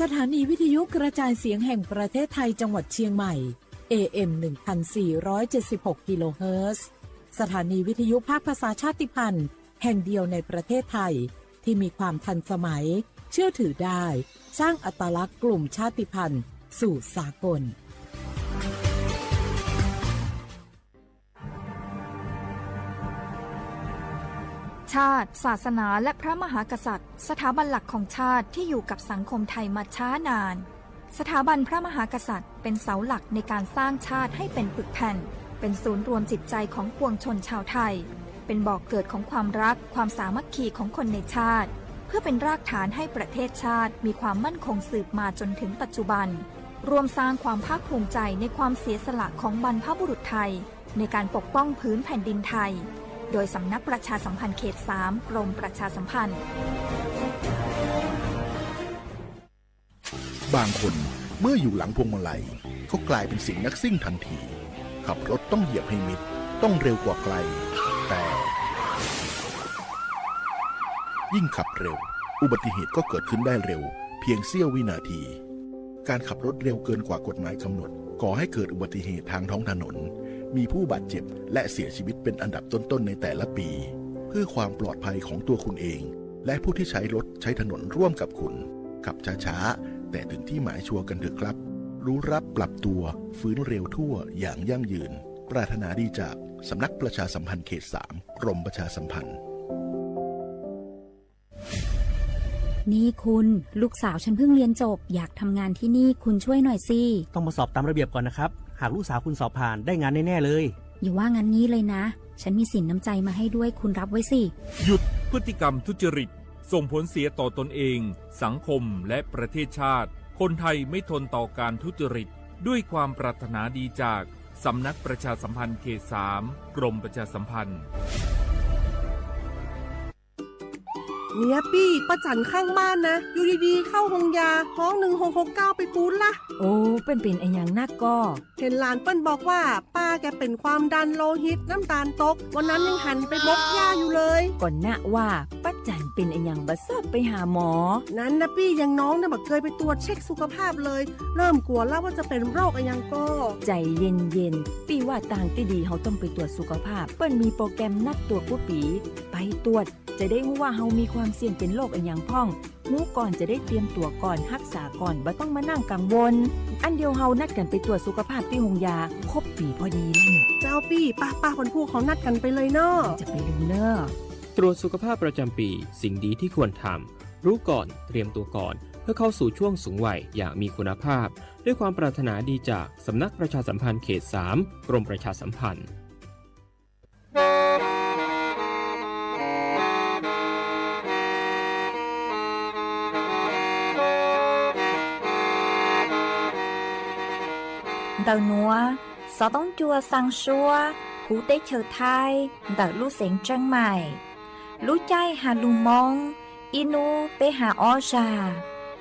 สถานีวิทยุกระจายเสียงแห่งประเทศไทยจังหวัดเชียงใหม่ AM 1476 กิโลเฮิรตซ์สถานีวิทยุภาคภาษาชาติพันธุ์แห่งเดียวในประเทศไทยที่มีความทันสมัยเชื่อถือได้สร้างอัตลักษณ์กลุ่มชาติพันธุ์สู่สากลชาติศาสนาและพระมหากษัตริย์สถาบันหลักของชาติที่อยู่กับสังคมไทยมาช้านานสถาบันพระมหากษัตริย์เป็นเสาหลักในการสร้างชาติให้เป็นปึกแผ่นเป็นศูนย์รวมจิตใจของปวงชนชาวไทยเป็นบ่อกเกิดของความรักความสามัคคีของคนในชาติเพื่อเป็นรากฐานให้ประเทศชาติมีความมั่นคงสืบมาจนถึงปัจจุบันรวมสร้างความภาคภูมิใจในความเสียสละของบรรพบุรุษไทยในการปกป้องพื้นแผ่นดินไทยโดยสำนักประชาสัมพันธ์เขต 3 กรมประชาสัมพันธ์บางคนเมื่ออยู่หลังพวงมาลัยก็กลายเป็นสิ่งนักซิ่งทันทีขับรถต้องเหยียบให้มิดต้องเร็วกว่าไกลแต่ยิ่งขับเร็วอุบัติเหตุก็เกิดขึ้นได้เร็วเพียงเสี้ยววินาทีการขับรถเร็วเกินกว่ากฎหมายกำหนดก่อให้เกิดอุบัติเหตุทางท้องถนนมีผู้บาดเจ็บและเสียชีวิตเป็นอันดับต้นๆในแต่ละปีเพื่อความปลอดภัยของตัวคุณเองและผู้ที่ใช้รถใช้ถนนร่วมกับคุณขับช้าๆแต่ถึงที่หมายชัวร์กันเถอะครับรู้รับปรับตัวฟื้นเร็วทั่วอย่างยั่งยืนปรารถนาดีจากสำนักประชาสัมพันธ์เขต 3 กรมประชาสัมพันธ์นี่คุณลูกสาวฉันเพิ่งเรียนจบอยากทำงานที่นี่คุณช่วยหน่อยสิต้องมาสอบตามระเบียบก่อนนะครับหากลูกสาวคุณสอบผ่านได้งานแน่ๆเลยอย่าว่างั้นนี้เลยนะฉันมีสินน้ำใจมาให้ด้วยคุณรับไว้สิหยุดพฤติกรรมทุจริตส่งผลเสียต่อตนเองสังคมและประเทศชาติคนไทยไม่ทนต่อการทุจริตด้วยความปรารถนาดีจากสำนักประชาสัมพันธ์เขต 3 กรมประชาสัมพันธ์เนี่ยปี้ป้าจันข้างบ้านนะอยู่ดีๆเข้าห้องยาห้อง1669ไปปูนละโอ้เป็นไอ้อย่างนักก็เห็นหลานเปิ้นบอกว่าป้าแกเป็นความดันโลหิตน้ำตาลตกวันนั้นยังหันไปบกยาอยู่เลยก่อนนะว่าป้าจันเป็นไอ้อย่างบัดซอบไปหาหมอนั้นนะปี้ยังน้องเนี่ยบ่เคยไปตรวจเช็คสุขภาพเลยเริ่มกลัวแล้วว่าจะเป็นโรคอะไรยังก็ใจเย็นๆปี้ว่าต่างที่ดีเขาต้องไปตรวจสุขภาพเปิ้นมีโปรแกรมนัดตรวจผู้ปีไปตรวจจะได้รู้ว่าเฮามีความเสี่ยงเป็นโรคอันยังพ่องรู้ก่อนจะได้เตรียมตัวก่อนรักษาก่อนบ่ต้องมานั่งกังวลอันเดียวเฮานัดกันไปตรวจสุขภาพที่โรงยาครบปีพอดีแล้วเนี่ยเจ้าปี้ป้าคนผู้เขานัดกันไปเลยเนาะจะไปลืมเนาะตรวจสุขภาพประจำปีสิ่งดีที่ควรทำรู้ก่อนเตรียมตัวก่อนเพื่อเข้าสู่ช่วงสูงวัยอย่างมีคุณภาพด้วยความปรารถนาดีจากสำนักประชาสัมพันธ์เขต 3 กรมประชาสัมพันธ์Đầu núa, gió tống chua sang xua, hú tế chờ thai, đợi lũ xén trăng mải. Lũ chay hà lù mong, inu tế hà o già.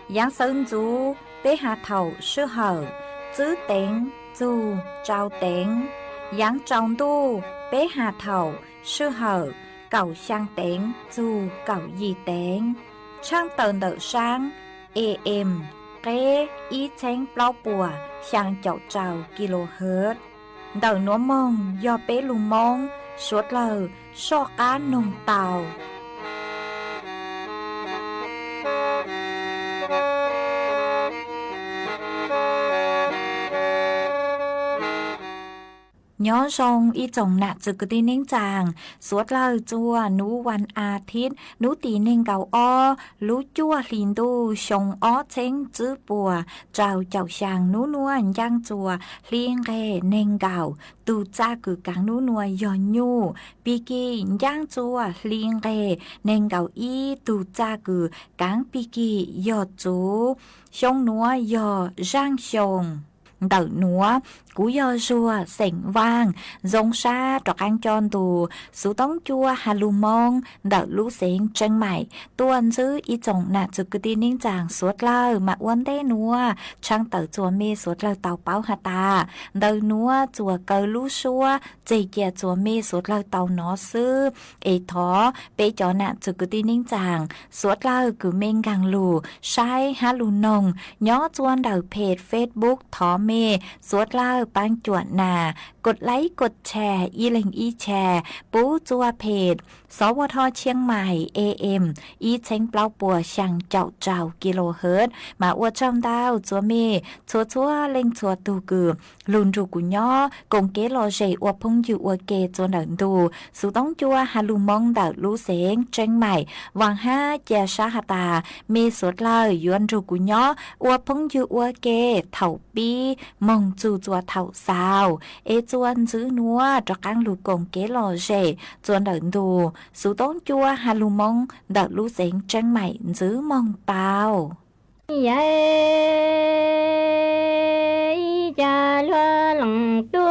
Giáng sơn chú, tế hà thầu sư hở, chữ tén, chú, trao tén. Giáng trọng tu, tế hà thầu, sư hở, cầu sang tén, chú, cầu gì tén. Trang tờn đợi sáng, AM, kế, ý chén plau bùa, sang chậu trào kHz. Đầu núa mong do bé lù mong, suốt lờ, so cá nồng tàu. Nhớ rong y chồng nạ chữ đi ninh chàng, suốt lời chua núวันอาทิตย์nú tì ninh gạo o, lú chua lìn đu sông ó chênh chữ bùa, trào chào sàng nú nuôn giang chùa, liên ghê ninh gạo, tù cha cử cáng nú nuôn yò nhu, bì kỳ giang chùa liên ghê ninh gạo y tù cha cử cáng bì kỳ yò chú, sông nuôn yò giang sông. đậu núa cú yo rùa sỉnh vang giống sa trọc ăn tròn tù sú tông chua hà lù mông đậu lũ sỉnh chân mày tuần giữ ý chồng nạ chụp cái tin ninh chàng suốt lơ mà uốn té núa trang tờ chùa mê suốt lơ tàu báo hà ta đậu núa chùa cờ lũ xua dây dè chùa mê suốt lơ tàu nó sư ê thó bế cho nạ chụp cái tin ninh chàng suốt lơ cứ mênh gang lù sai hà lù nồng nhó chuan đậu page Facebook thó mê suốt lơ ban chuột nàกดไลค์กดแชร์อีเล็งอีแชร์ปูจัวเพจสวทเชียงใหม่ AM อีเชงเปล่าปัวช่างเจ้ากิโลเฮิรตซ์มาอวดช่องดาวจัวเมชัวเล็งชัวตูกือลุนรูกุญย่อกงเกโลเจอวพงอยู่อวเกจวนเดินดูสูต้องจัวฮาลูมองดาวลูเสงเชียงใหม่วางห้าเจชาฮตาเมสดเลยยวนรูกุญย่ออวพงอยู่อวเกเถ่าปีมองจูจัวเถ่าสาวเอจวนซื้อนัวตระกังลูกงเกโลเจจวนเดินดูสูต้องจัวฮาลูมองดาวลูเสงเชียงใหม่ซื้อมองเปล่าcha loa lòng tu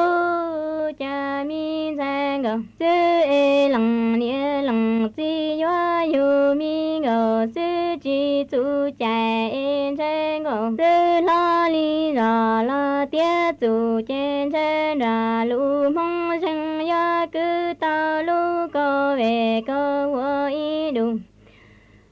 cha mi sang go sư e lòng nia lòng chi yo yu mi go sư chi chu cha e sang go sư lo li ra la tia chu chen chen ra lu mong sang ya cứ ta lu go về go wo i du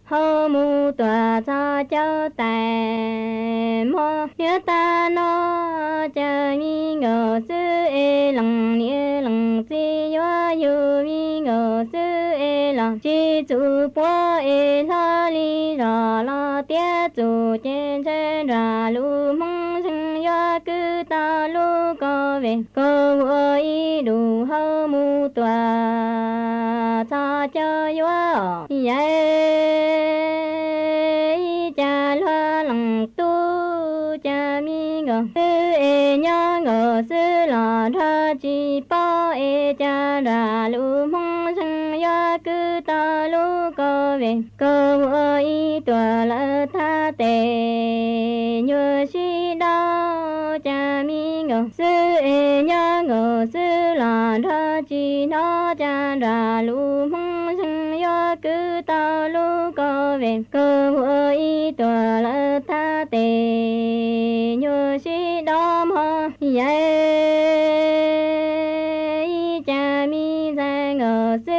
hô mu tòa cho cháu tài mô nhớ ta nó chờ mi ngờ sư e lòng nia lòng chi yo yu mi ngờ sư e lòng chi chu po e lo li ra lo tia chu chen chen ra lu mong sang yo cứ ta lu co về co wo i du hô mu tòa cho yo cha loa lòng tu cha mi ngờ sư e nhớ ngờ sư lò tha chi po e cha ra lu mong sang ya cứ ta lu co về co ơi tòa lỡ tha tề nhớ si đau cha mi ngờ sư e nhớ ngờ sư lò tha chi nó cha ra lu mong sang ya cứ ta lu co về co ơi tòa lỡ tha tề nhớ si đau mà cha mi ra ngờ sư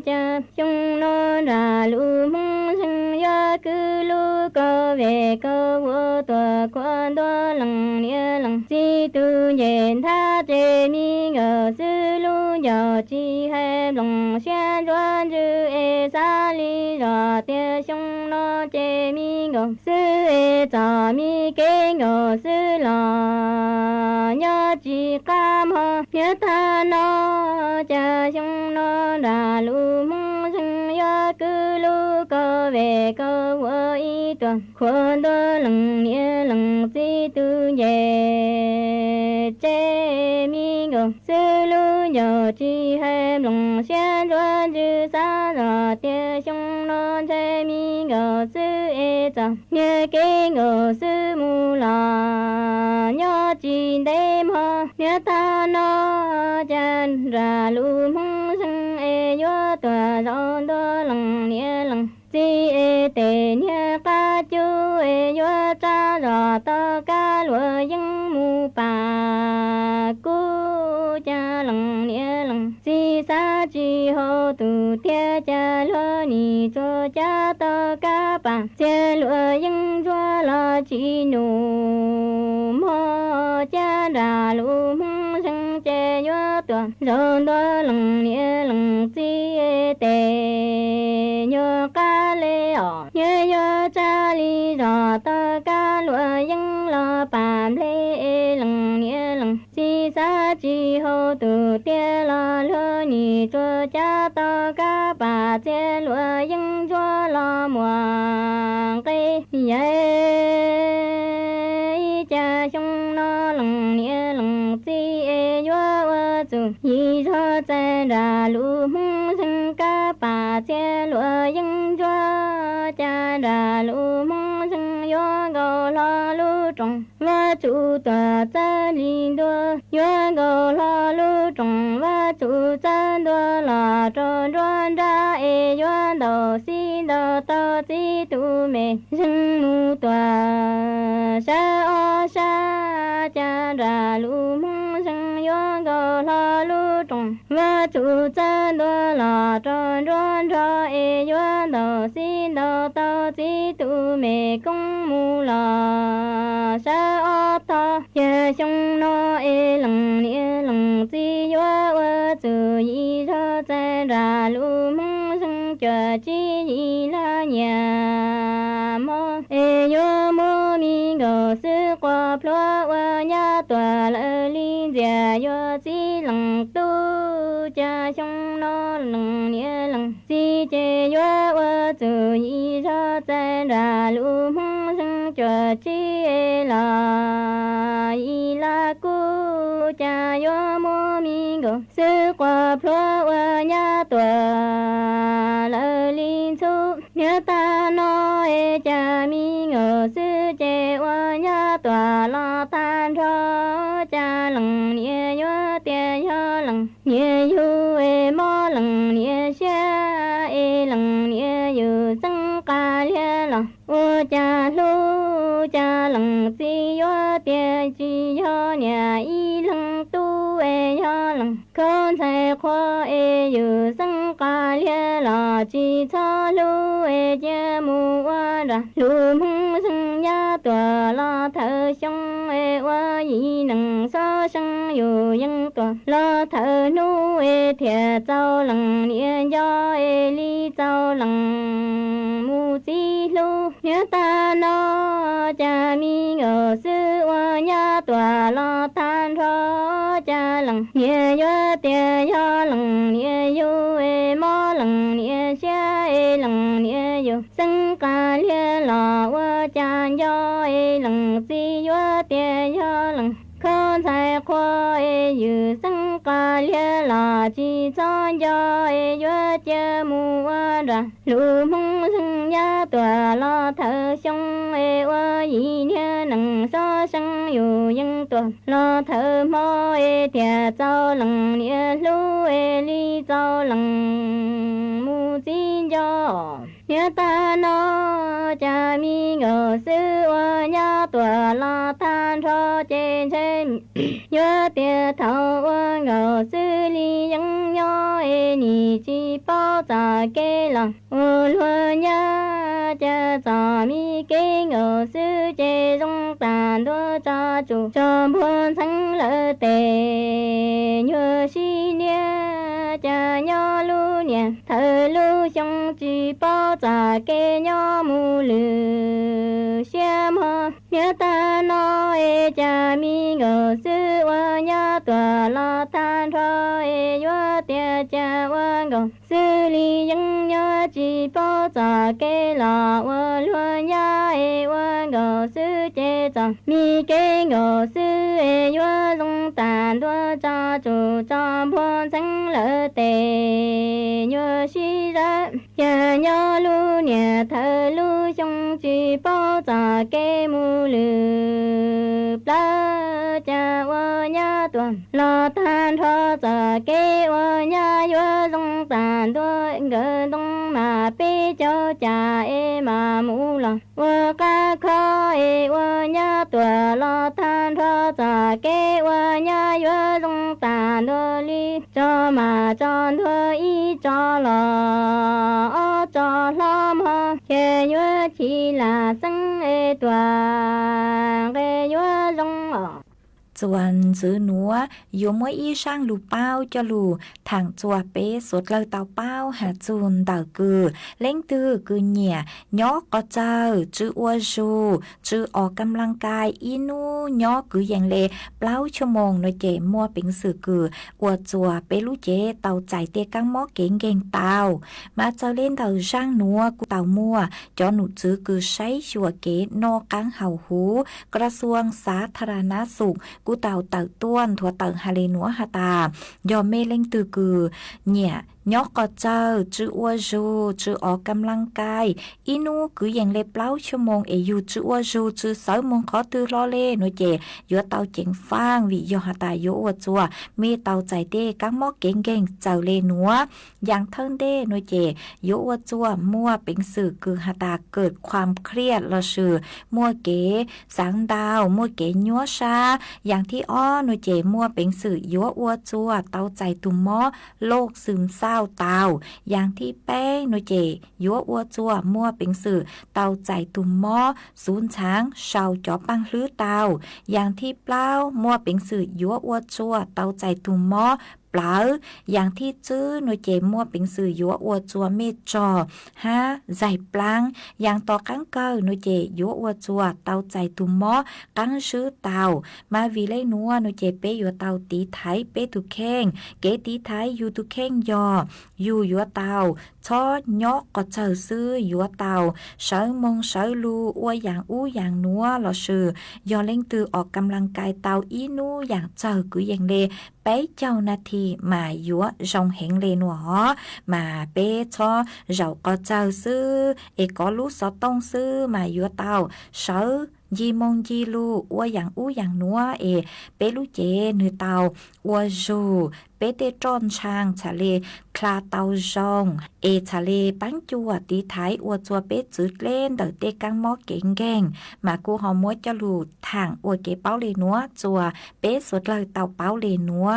cha chung nó ra lu mong sang ya cứ lu co về co wo tòa quan đó lòng nia lòng si tu nhiên tha tề mi ngờ sư lu giờ chi hay lòng xian doan chư e sa li ra tia chung nó chê mi ngờ sư e cha mi kế ngờ sư là nhớ chi cam ho nhớ ta nó cha chung nó ra lu mong sang ya cứ lu co về co wo i tuần khuôn đô lòng nia lòng si tu về chê mi ngờ sư lu nhờ chi hay lòng xian doan chư sa ra tia chung nó chê mi ngờ sư e cha nhớ kế ngờ sư mu là nhớ chi đêm ho nhớ ta nó chan ra lu mong sang e yo tòa giòn đô lòng nia lòng si e tề nia ca chu e yo cha ra ta ca lúa yang mu pa cu cha lòng nia lòng si sa chi ho tu tia cha lo ni cho cha ta ca pa cha lúa yang cho lo chi nu mo cha ra lu mong sang che yo tòa giòn đô lòng nia lòng si e tề nhớ ca lê ở nhớ yo cha li ra ta ca lúa yang lo pam lê e lòng nia lòng si sa chi ho tu tia lo lo ni cho cha ta ca pa che lúa yang cho lo muang cây cha chung nó lòng nia lòng si e yo wa chu yi cho cha ra lu mong sang ca pa che lúa yang cho cha ra lu mong sang yo go lo lu trong wa chủ tòa gia linh đua yuan cầu lo lu trồng và chủ gia đua là tròn đoan ra e yuan đầu xin đầu tao chỉ tu mẹ rừng mu tòa sa o sa cha ra lu mong rừng yuan cầu lo lu trồng và chủ gia đua là tròn đoan ra e yuan đầu xin đầu tao chỉ tu mẹ công mu là sa o ta ye sông no e lăng nia lăng chi yo wa zu yi ra za ra lu mong sung cha chi yi la nhà mo e yo mo mi go sư qua plo wa nya tòa la li gia yo chi lăng tu cha sông no lăng nia lăng chi che yo wa zu yi ra za ra lu mong sung cha chi e la y la cu cha yo mo mi go sư qua plo wa nya tòa la linh su nhớ ta no e cha mi ngờ sư che wa nya tòa la tan ro cha lăng nia yo tia yo lăng nia yu e mo lăng nia xa e lăng nia yu sang ca lia la o cha lu cha lăng si yo tia chi yo nia y lăng tu e yo lăng con sai khoa e yu sang ca lia la chi cha lu e cha mu wa ra lu mong sang ya tòa la thơ sông e wa yi nang so sang yu yang tòa la thơ nu e thia châu lăng nia yo e li châu lăng mu chi lu nhớ ta no cha mi ngờ sư wa ya tòa la than ro cha lăng nia yo tia yo lăng nia yu e mo lăng nia xa e lăng nia yu sang ca lia la wa cha yo e lăng si yo tia yo lăng con sai khoa e yu sang ca lia la chi cho yo e yo cha mu wa ra lu mong sang ya tòa la thơ sông e wa yi nia nang so sang yu yang tòa la thơ mo e tia châu lăng nia lu e li châu lăng mu chi yo nhớ ta no cha mi ngờ sư wa ya tòa la than ro trên trên nhớ tia thâu wa ngờ sư li yang yo e ni chi bao cha ke lăng u lua ya cha cha mi ke ngờ sư che rong tàn đua cha chủ cho buồn sang lỡ tề nhớ si nia cha nho lu nia thơ lu trong chi bao cha ke nho mu lư xiêm ho nhớ ta no e cha mi ngờ sư wa ya tòa la than ro e yo tia cha wa ngờ sư li yang nhớ chi bao cha ke la wa lu ya e wa ngờ sư che cha mi ke ngờ sư e yo rong tàn đua cha chủ cha buồn sang lỡ tề nhớ si ra ya nhớ lu nia thơ lu trong chi bao cha ke mu lư pla cha wa ya tuan la than tho cha ke wa ya yo rong tàn đua ngờ dong ma pe cho cha e ma mu la wa ca kho e wa ya tua la than tho cha ke wa ya yo rong tàn đua li cho ma tròn thua y cho la o cho la ma ke yo chi là sang e tua ke yo rong Chuan giữ núa yếu mỗi y sang lù bao cho lù thẳng chùa bế sốt lơ tàu bao hạ chùn tàu cử lên tư cử nhẹ nhỏ có chờ chữ ua dù chữ ở cam lăng cai inu nhỏ cử dạng lệ bao cho mong nói chế mua bình sử cử ua chùa bế lũ chế tàu chạy tê căng mó kén ghen tàu mà cho lên tàu sang núa của tàu mua cho nụ chữ cử sáy chùa kế no căng hào húกระทรวงสาธารณสุขกูเต่าเต่าต้วนถั่วเต่าฮาเลนัวฮาตายอมเมเล่งตือกือเนี่ย ยอกก็เจอจื้ออัวจูจื้อออกกำลังกายอีนูคืออย่างเล็บเล้าชั่วโมงเออยู่จื้ออัวจูจื้อ2 โมงขอตือรอเล่หนูเจยัวเตาเจ๋งฟางวิยอหาตายโยอัวจัวมีเตาใจเด้กังหม้อเก่งเก่งเจ้าเลนัวอย่างเทิงเด้หนูเจโยอัวจัวมั่วเป็นสื่อคือหาตาเกิดความเครียดละชื่อมั่วเก๋สังดาวมั่วเก๋ยัวชาอย่างที่อ้อหนูเจมั่วเป็นสื่อยัวอัวจัวเตาใจตุ่มหม้อโรคซึมเศร้าเตาอย่างที่แป้งหนูเจยัวอัวจัวมั่วเป็นสื่อเตาใจตุ่มหม้อศูนย์ช้างชาวจอปังหรือเตาอย่างที่เปล่ามั่วเป็นสื่อยัวอัวจัวเตาใจตุ่มหม้อเปล่าอย่างที่จื้อหนูเจมั่วเป็นสื่อยัวอัวจัวเมจอ5ใจปลังอย่างต่อกังเกอหนูเจยัวอัวจัวเตาใจตุ่มหม้อกังชื่อเตามาวิเลยนัวหนูเจเปยัวเตาตีไทยเปตุแข้งเกตีไทยอยู่ตุแข้งยออยู่ยัวเตาชอยอกก็เจอซื้อยัวเตาเสือมงเสือลูอ้วยอย่างอู้อย่างนัวหล่อชื่อยอเล่งตือออกกำลังกายเตาอีนูอย่างเจอกุยอย่างเลไปเจ้านาทีมายัวจงเห็นเลนัวมาเป้ชอเราก็เจอซื้อเอก็รู้สอต้องซื้อมายัวเตาเสือยีมงยีลูอ้วยอย่างอู้อย่างนัวเอเปลูเจนือเตาอ้วจูเปเตจอนช่างทะเลคลาเตาจงเอทะเลปังจัวตีไทยอ้วจัวเปจืดเล่นเดอเตกังหม้อเก่งแกงมากูหอมวยจะลูทางอ้วเกเป้าเลนัวจัวเปสดเลยเตาเป้าเลนัว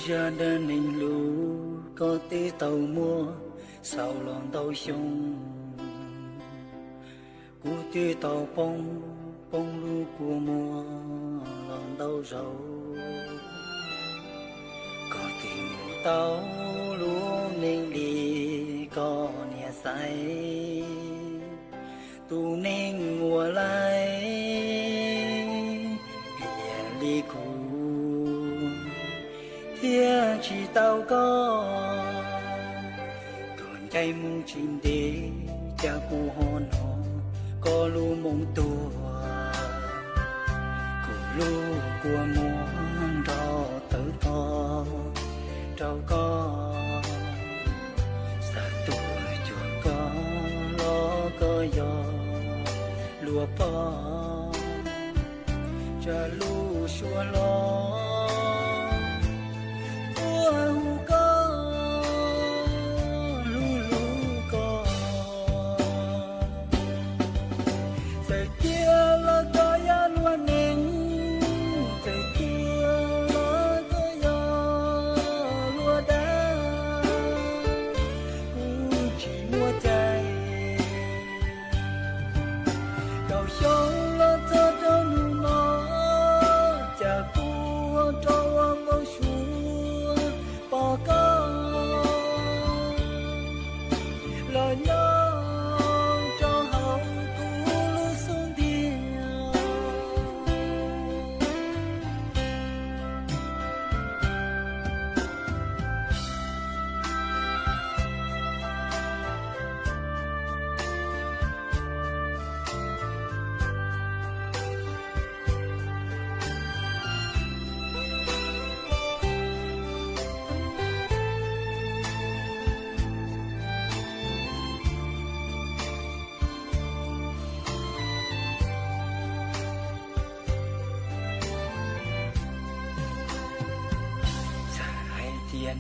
gia đình ninh lũ có tí tàu mua sao lòng tàu sông cú tí tàu bông bông lũ của mùa lòng tàu rau có tí mùa tàu lũ ninh đi có nhà say tu ninh mùa lại đi cu thiên chỉ tao có còn cây mung chim đế cha cu hòn hò có lu mông tua cu lu của muôn đò tử to trâu có sa tuổi chuột có lo có gió lúa po cha lu xua lo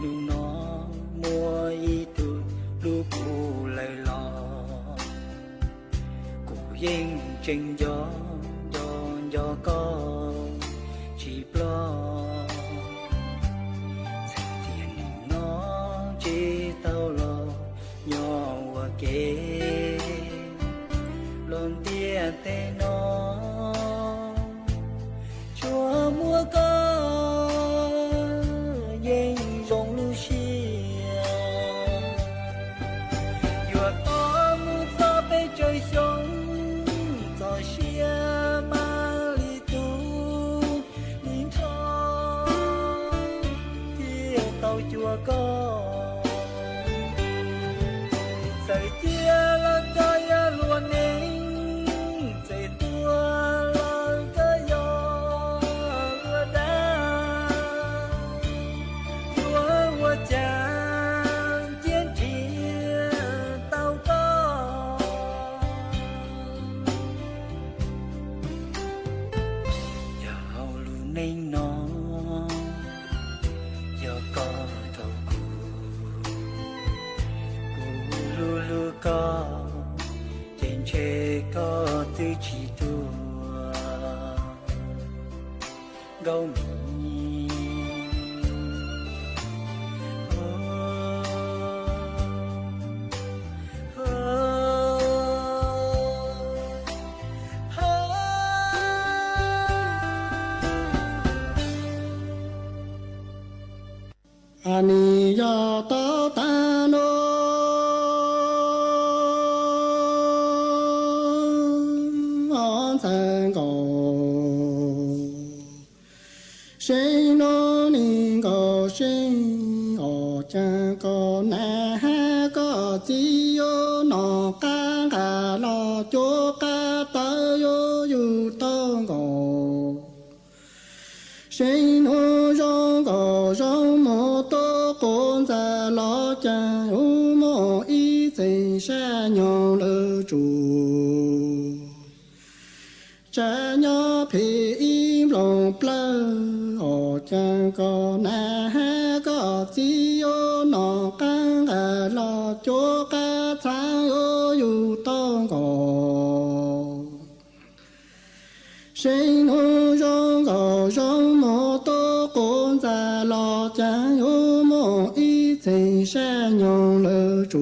nung nó mua y từ lu cụ lời lò cụ yên trên gió gió có chỉ lo tiền nó chỉ tao lo nhỏ và kế lon tia tê nó chúa mua có rong lu xia tàu chùa có dạy tia là cho ya luôn nín dạy tua là cho yo vừa đá chúa vừa chàng chiến chia tàu có giàu luôn nín nó có trên chế có tư chỉ tua gấu mi ani ya ta ta no sinh nó nên có sinh ở cha có nè có chi yo nó ca lo cho ca ta yo yu to go sinh nó rong mô tô con ra lo cha u mô y tình sa nhau lơ chủ cha nhỏ phi im lòng plơ ở cha có na có chi yo nó căng lo cho ca sang yo yu to go sinh hô rong mô tô con ra lo cha yo mô y tình sa nhau lơ chủ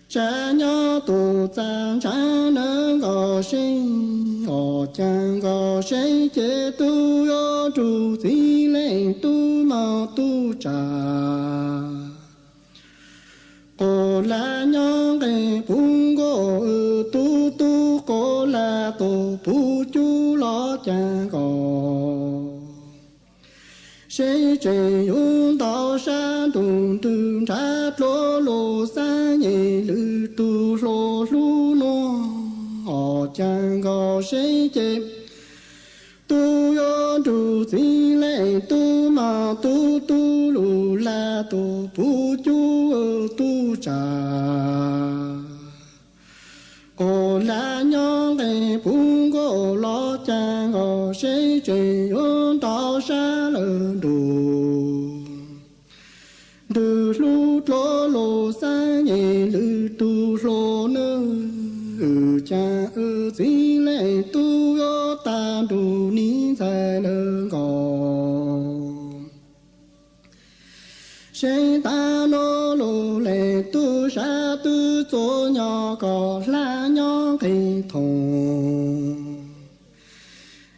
cha nhỏ tu trang cha nâng có sinh ở trang có sinh chế tu yo trụ gì lên tu màu tu trà cô là nhỏ cái phung cô tu cô là tu phú chú lo cha có sinh chế yung tao sa tu tu cha lô sa nhị lư tu lô no ở chẳng có sinh chế tu yo tu si lệ tu ma tu lù la tu phú chú tu trà cô là nhóm cái phung cô lo chẳng có sinh chế yung tao sa lơ từ lu lô sa nhị lư tu lô nơ cha gì lệ tu yo ta đủ ni sai lơ gò sinh ta nô lô lệ tu sa tu cho nhỏ có la nhỏ cái thùng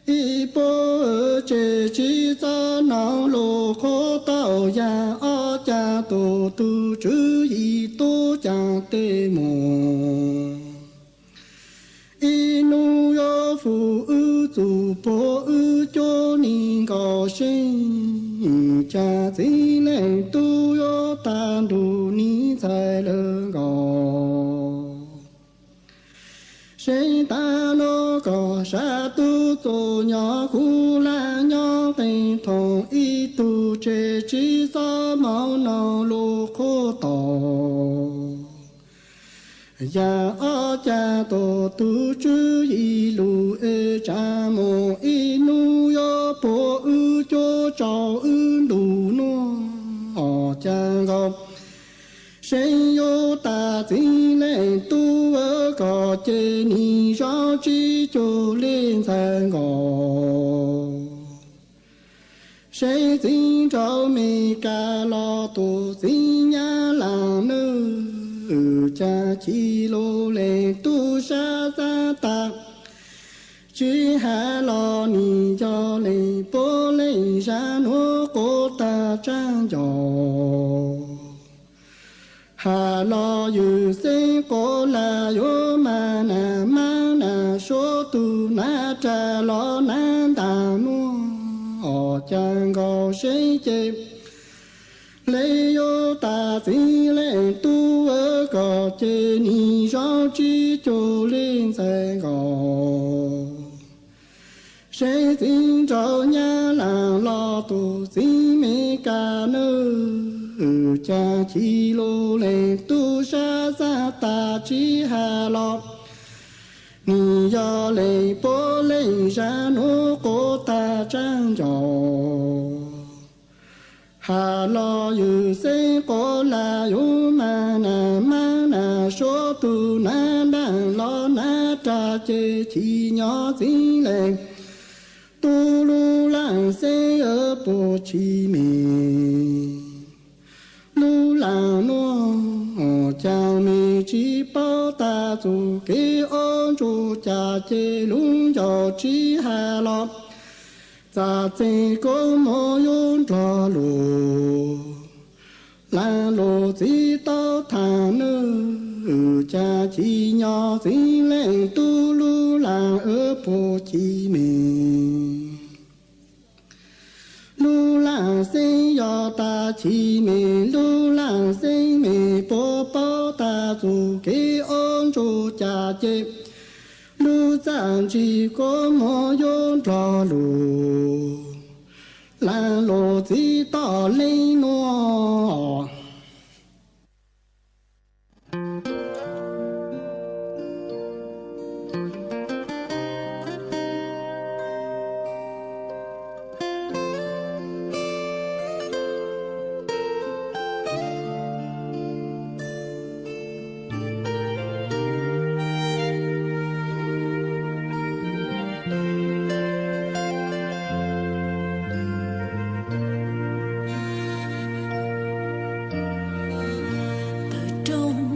y bố chế chỉ cho nó lô khó tao ya o cha tu tu chữ y tu cha tê mồ y nu yo phụ ư tu bố ư cho ni có sinh cha gì lệ tu yo ta đủ ni sai lơ gò sinh ta nó có sa tu tu nhỏ khu la nhỏ tình thong y tu chế chỉ sa màu nào lô khô tò ya a cha to tu chư y lu e cha mo y nu yo po ư cho trò ư đủ no ở cha gom sinh yo ta gì lệ tu ở có chế ni rõ chi cho lên sang gò sinh sinh cho mi ca lo tu sinh nhà làm nơ cha chi lô lệ tu sa sa ta chi hà lo ni cho lệ bố lệ sa nô cô ta trang dò hà lo yu se cô la yo ma na số tu na cha lo na ta nu o chang go sẽ chê lấy yo ta xin lên tu ở cỏ chê ni rõ chi cho lên sẽ gò sẽ xin cho nhà làng lo tu xin mê ca nơ cha chi lô lên tu sa sa ta chi hà lo ni yo lê bố lê ra nô cô ta trang trò hà lo yu se cô la yu ma na số tu na đàn lo na cha chê chi nhỏ xin lê tu lu lang se ở bộ chi mi lu lang no cha mi chi bao ta tu ke on chu cha chê lung cho chi hà lo cha chê cô mo yun cho lu la lo chi tao thà nơ cha chi nhỏ xin lên tu lu lang ở bộ chi mi lu lang sinh yo ta chi mi lu lang sinh mi bố bao ta tu kế ôn chu cha chê lu giang chi có mô yôn trò lu lang lo chi to lên nó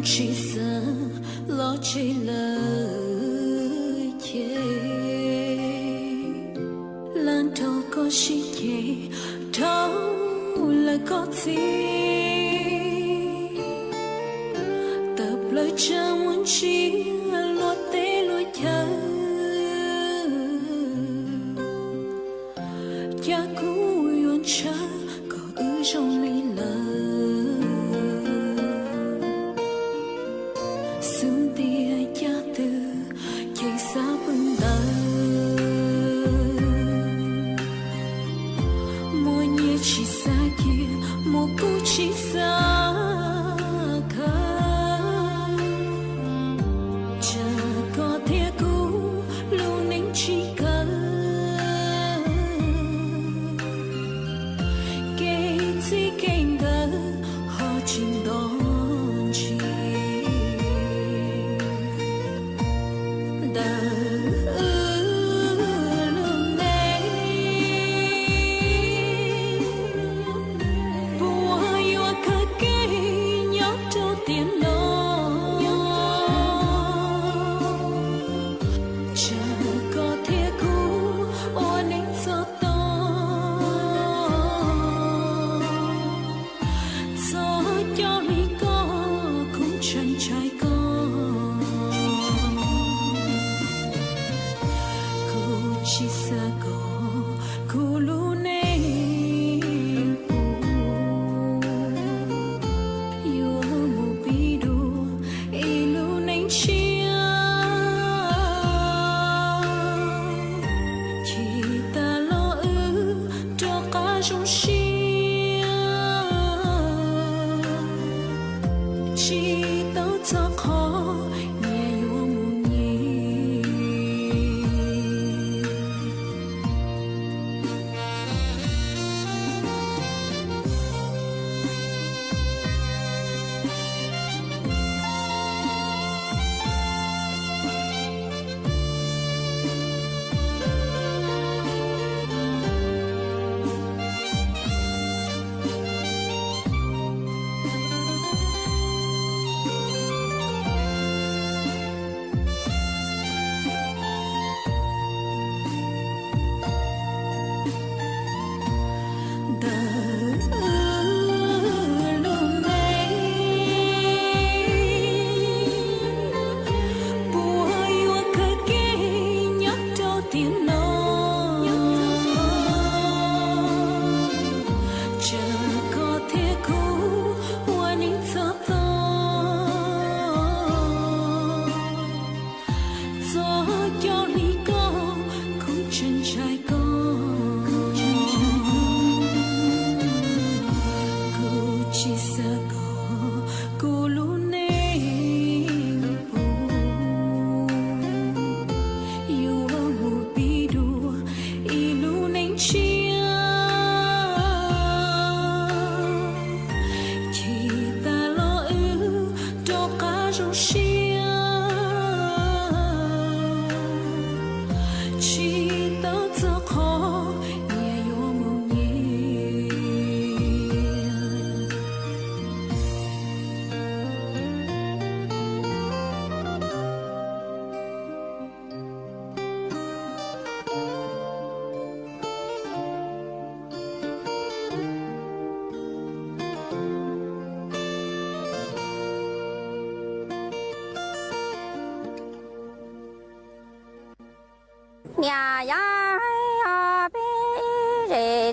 chỉ sợ lo chỉ lời chê lan thâu có chỉ chê thâu là có gì tập lời cha muốn chỉ lo tế lo chờ cha cũ yun cha có ư trong mi lời chỉ xa khơi chờ có thể cũ lưu nính chỉ cần cái gì cái đó họ trình đón chỉ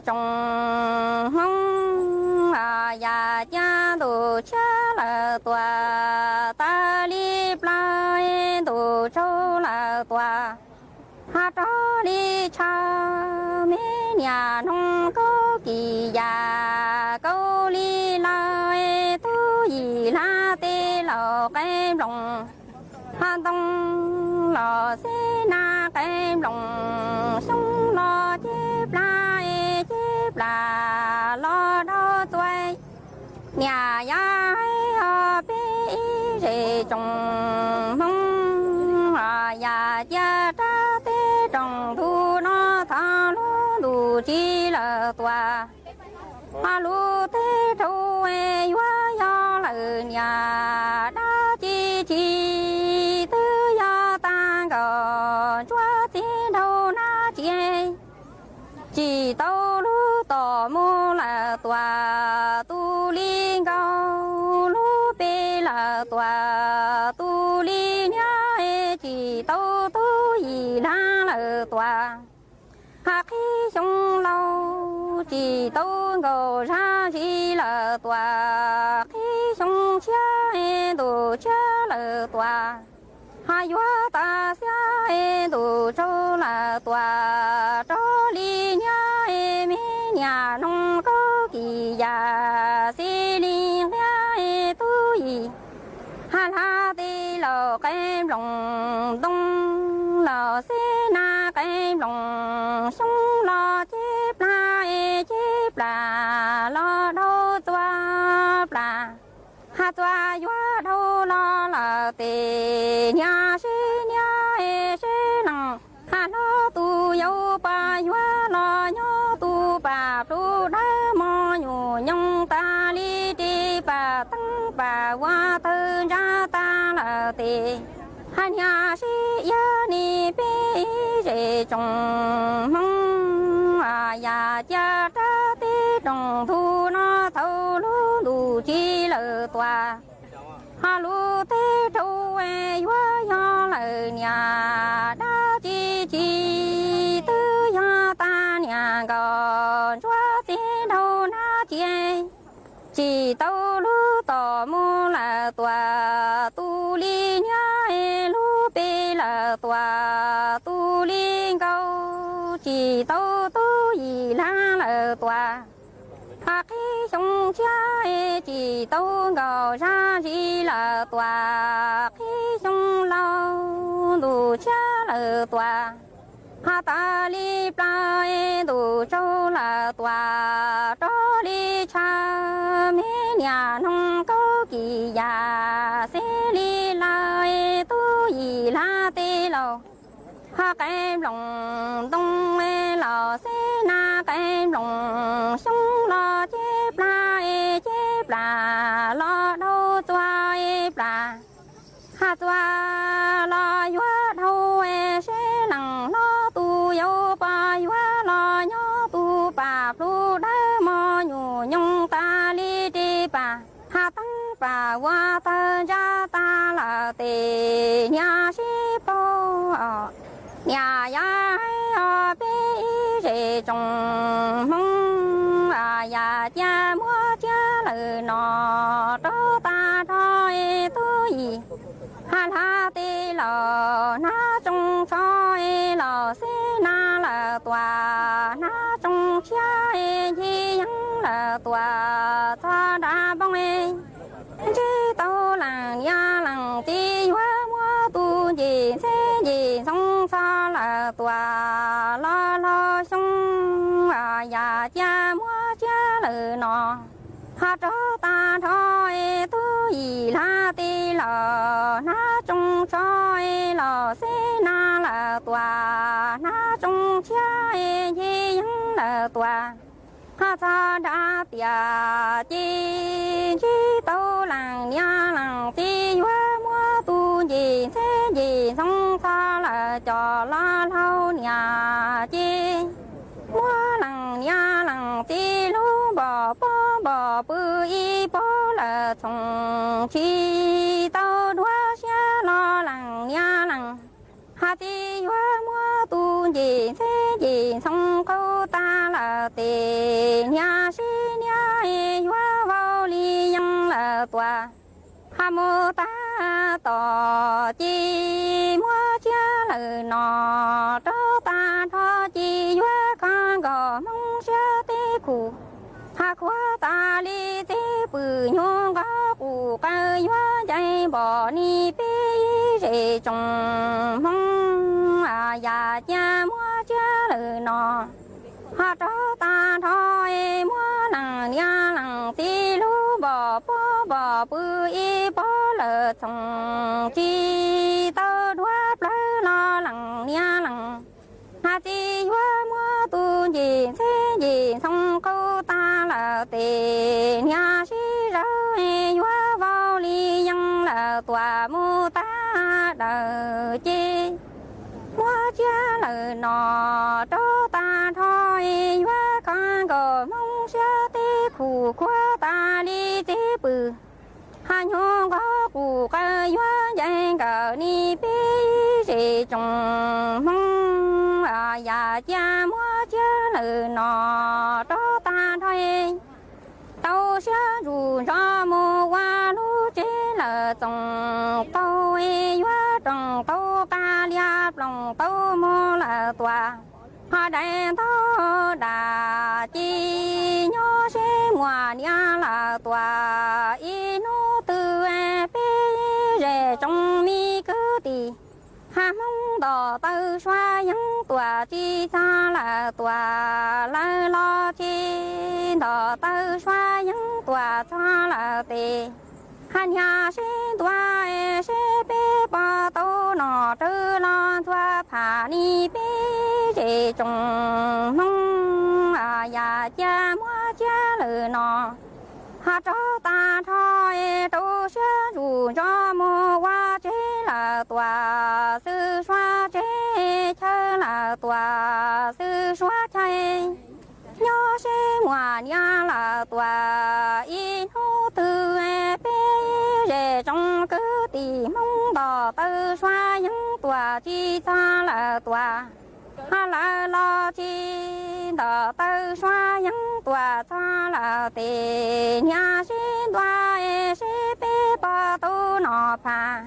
trồng hông ya cha đồ cha là tòa ta li plai đồ châu là tòa ha cho đi cha mẹ nhà nông có kỳ già câu li lai tu gì la tê lò cái lòng ha đông lò xe na cái lòng sông lò chép là lo đó tuổi nhà ya ở bên rể trồng mông ya cha ta tê trồng thu nó thà lúa đủ chi là tòa lúa tê trâu e quá ya là nhà đã chi tư ya ta gò chúa tí đâu na chỉ tao lú tỏ mô là tòa tu li cao lú bê là tòa tu li nhá chỉ tao tu gì là tòa hạ khi trong lâu chỉ tao gò ra chỉ là tòa khi trong chia đồ chia là tòa hai quá ta sẽ đồ châu là tòa cho li nhá mẹ nhà nông có kỳ già xí li nhá tu gì ha tê lò cái lòng đông lò xí na cái lòng sông lò chép là lo đâu toa là ha toa quá đâu lo là tê nhà xí năng ha nó tu dâu ba quá lo nhó tu bà tu đá mò nhủ nhông ta li đi bà tăng bà qua tư ra ta là tê ha nhà xí ya ni bê rể trồng mông ya cha ta tê trồng thu nó thâu lú đủ chi lờ tòa ha lú tê trâu e quá ya lờ nhà đã chi tư ya ta nhà gò chúa tí đâu na chỉ tao lú tỏ mô là tòa tu li nhá lú bê là tòa tu li cao chỉ tao tu gì là tòa hạ khi trong cha chỉ tao gò ra chỉ là tòa khi trong lâu đủ cha là tòa ha ta li plai đủ châu là tòa cho li cha mẹ nhà nông có kỳ già sẽ li lai tu gì la tê lò ha cái lòng đông mê lò sẽ na cái lòng sông lò chép là lo đâu toa là ha toa lo quá đâu sẽ lằng nó tu dâu ba quá lo nhó tu bà lu đá mò nhủ nhung ta li đi bà ha tăng bà qua ta ra ta là tề nhà sĩ bao nhà ya bê rể trồng mông ya cha mua cha lời nọ cho ta thôi tu gì ha tê lò na trong soi lò xê na là tòa na trong cha chi yang là tòa ta đã bông chi tao làng ya làng chi hóa mua tu gì xê gì sông xa là tòa lo sông ya cha mua cha lời nọ ha cho ta thôi tu gì la tê lò na trong soi lò xê na là tòa na trong cha chi yang là tòa ha cha đã tia chi tao làng nha làng chi hóa mua tu gì xê gì sông xa là trò la lâu nhà chi mua làng nha làng chi lú bò bư y bò là chồng chi tao đua xe lo làng nha làng ha chi hóa mua tu gì xê gì sông câu ta là là tề nhà sĩ nhà hoa vào ly yang là tòa hà mô ta tỏ chi mua chia lời nọ cho ta thọ chi hoa con gò mong chia tê cụ hà quá ta ly tê bự nhung có cụ cây hoa dây bỏ ni bê rễ trồng mong già cha mua chia lời nọ hà cho ta thôi mua nằng nha nằng ti lú bỏ bự y bỏ lờ chồng chi tơ đua plơ lo nằng nha nằng hà chi hoa mua tu gì thế gì xong câu ta là tề nha si ra hoa vào ly yang là tòa mu ta đời chi mua chia lời nọ cho ta thôi hoa con gò mong sẽ tê khủ qua ta đi tê bự hà nhung có cụ cây hoa dây cờ ni bê rì trồng mong già cha mua chia lời nọ cho ta thôi tàu sẽ rủ cho mùa hoa lũ chế là trồng tàu hoa trồng tàu ca liệp lòng tàu mô là tòa họ đại tàu đà chi nhớ sẽ mùa nia là tòa y nô tư bê rề trong mi cứ tì hà mong đỏ tư xoa những tòa chi xa là tòa lai lo chi đỏ tư xoa những tòa xa là tì hà nhà sẽ tòa sẽ bê bà tô nọ trư lo tòa phá ni bê rề trồng mong già cha mua cha lời nọ hà cho ta thôi đâu sẽ rủ cho mùa hoa chế là tòa sư xoa chế chơi là tòa sư xoa chơi nhớ sẽ mùa nhà là tòa y nô tư bê rề trong cứ tì mong đỏ tư xoa những tòa chi xa là tòa hà la lo chi đỏ tư xoa những tòa xa là tề nhà xin tòa sẽ bê bà tu nọ phà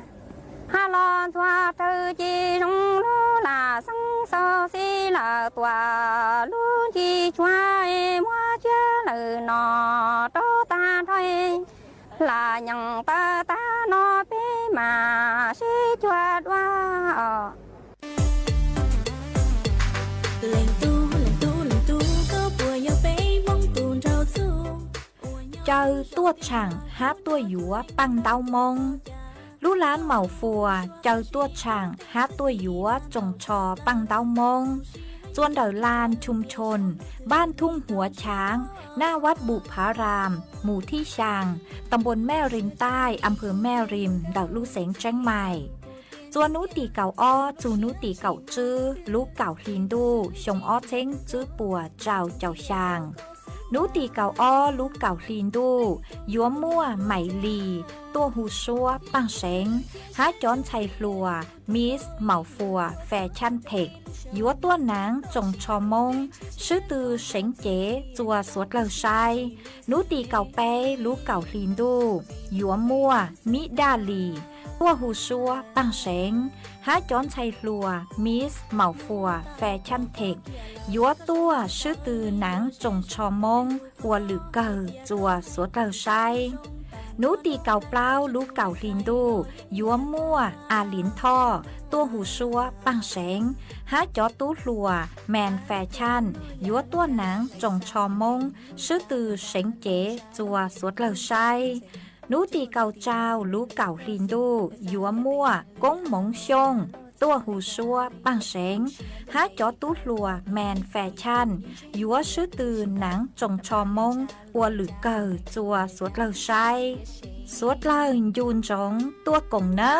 hà lo xoa tư chi trong lú là sông sơ si là tòa lú chi xoa mua chia lời nọ cho ta thôi là nhận ta nó bê mà sẽ choa đoa chơi tua chẳng hát tua dúa bằng đau mông lũ lán màu phùa chơi tua chẳng hát tua dúa trồng trò bằng đau môngจวนเดอลานชุมชนบ้านทุ่งหัวช้างหน้าวัดบุพาราม หมู่ที่ชางตำบลแม่ริมใต้อำเภอแม่ริมเดาลู่เสงเจียงใหม่จวนนุตีเก่าอ้อจูนุตีเก่าจื้อลูกเก่าฮินดูชงอ้อเช้งจื้อปัวเจ้าชางนุตีเก่าอ้อลูกเก่าฮินดูยัวมั่วไหมลีตัวหูชัวปังเสงหาจอนชัยลัวมิสเหมาฟัวแฟชั่นเทคยัวตัวหนังจงชอมงชื่อตือเสงเจ๋จัวสวดเลอชัยนุตีเก่าเป้ลูกเก่าฮินดูยัวมั่วมิดาลีตัวหูชัวปังเสงหาจอนชัยลัวมิสเหมาฟัวแฟชั่นเทคยัวตัวชื่อตือหนังจงชอมงหัวหรือเกอจัวสวดเลอชัยนูตีเก่าเปล่าลูกเก่าลินดูยัวมั่วอาลินท่อตัวหูชัวปังเสงหาจอตู้ลัวแมนแฟชั่นยัวตัวหนังจงชอมงชื่อตือเสงเจ๋จัวสวดเลอชัยนูตีเก่าเจ้าลูกเก่าลินดูยัวมั่วกงหมงชงตัวหูชัวปังเสงหาจอตู้ลัวแมนแฟชั่นยัวชื่อตือหนังจงชอมงอัวหรือเกอจัวสวดเลอชัยสวดเลอยูนจงตัวกงเนอ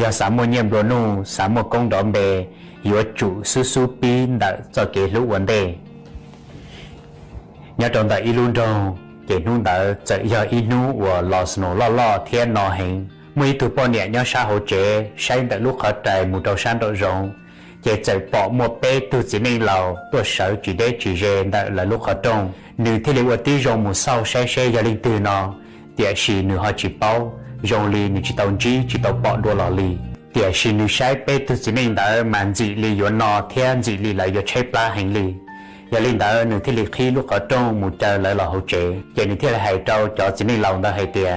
อย giờ sám mua nhiệm đồ nu sám mua công đón bề yếu chủ su su pin đã cho kế lúc vấn đề nhớ trong tại ilun đâu kế nu đã chạy giờ inu và lò snow lo thiên nọ hình mỗi tụ bọn nhẹ nhớ xã hội trẻ sáng tại lúc họ chạy một đầu sáng độ rộng chế chạy bỏ một bé từ chỉ nên lầu tôi sợ chỉ để chỉ rèn tại là lúc họ trong nữ thì liệu tí rộng một sau xe giờ linh từ nó tiệt sĩ nữ họ chỉ bao rộng lì nữ chỉ tàu chỉ bỏ đua lò lì tiệt sĩ nữ sai bé từ chỉ nên đã màn dị lì yếu nó thiên dị lì lại yếu chế ba hành lì giờ linh đã nữ thì liệu khi lúc họ trong một trời lại là hậu trẻ giờ nữ thì lại hãy trâu cho chỉ nên lầu đã hay tiệt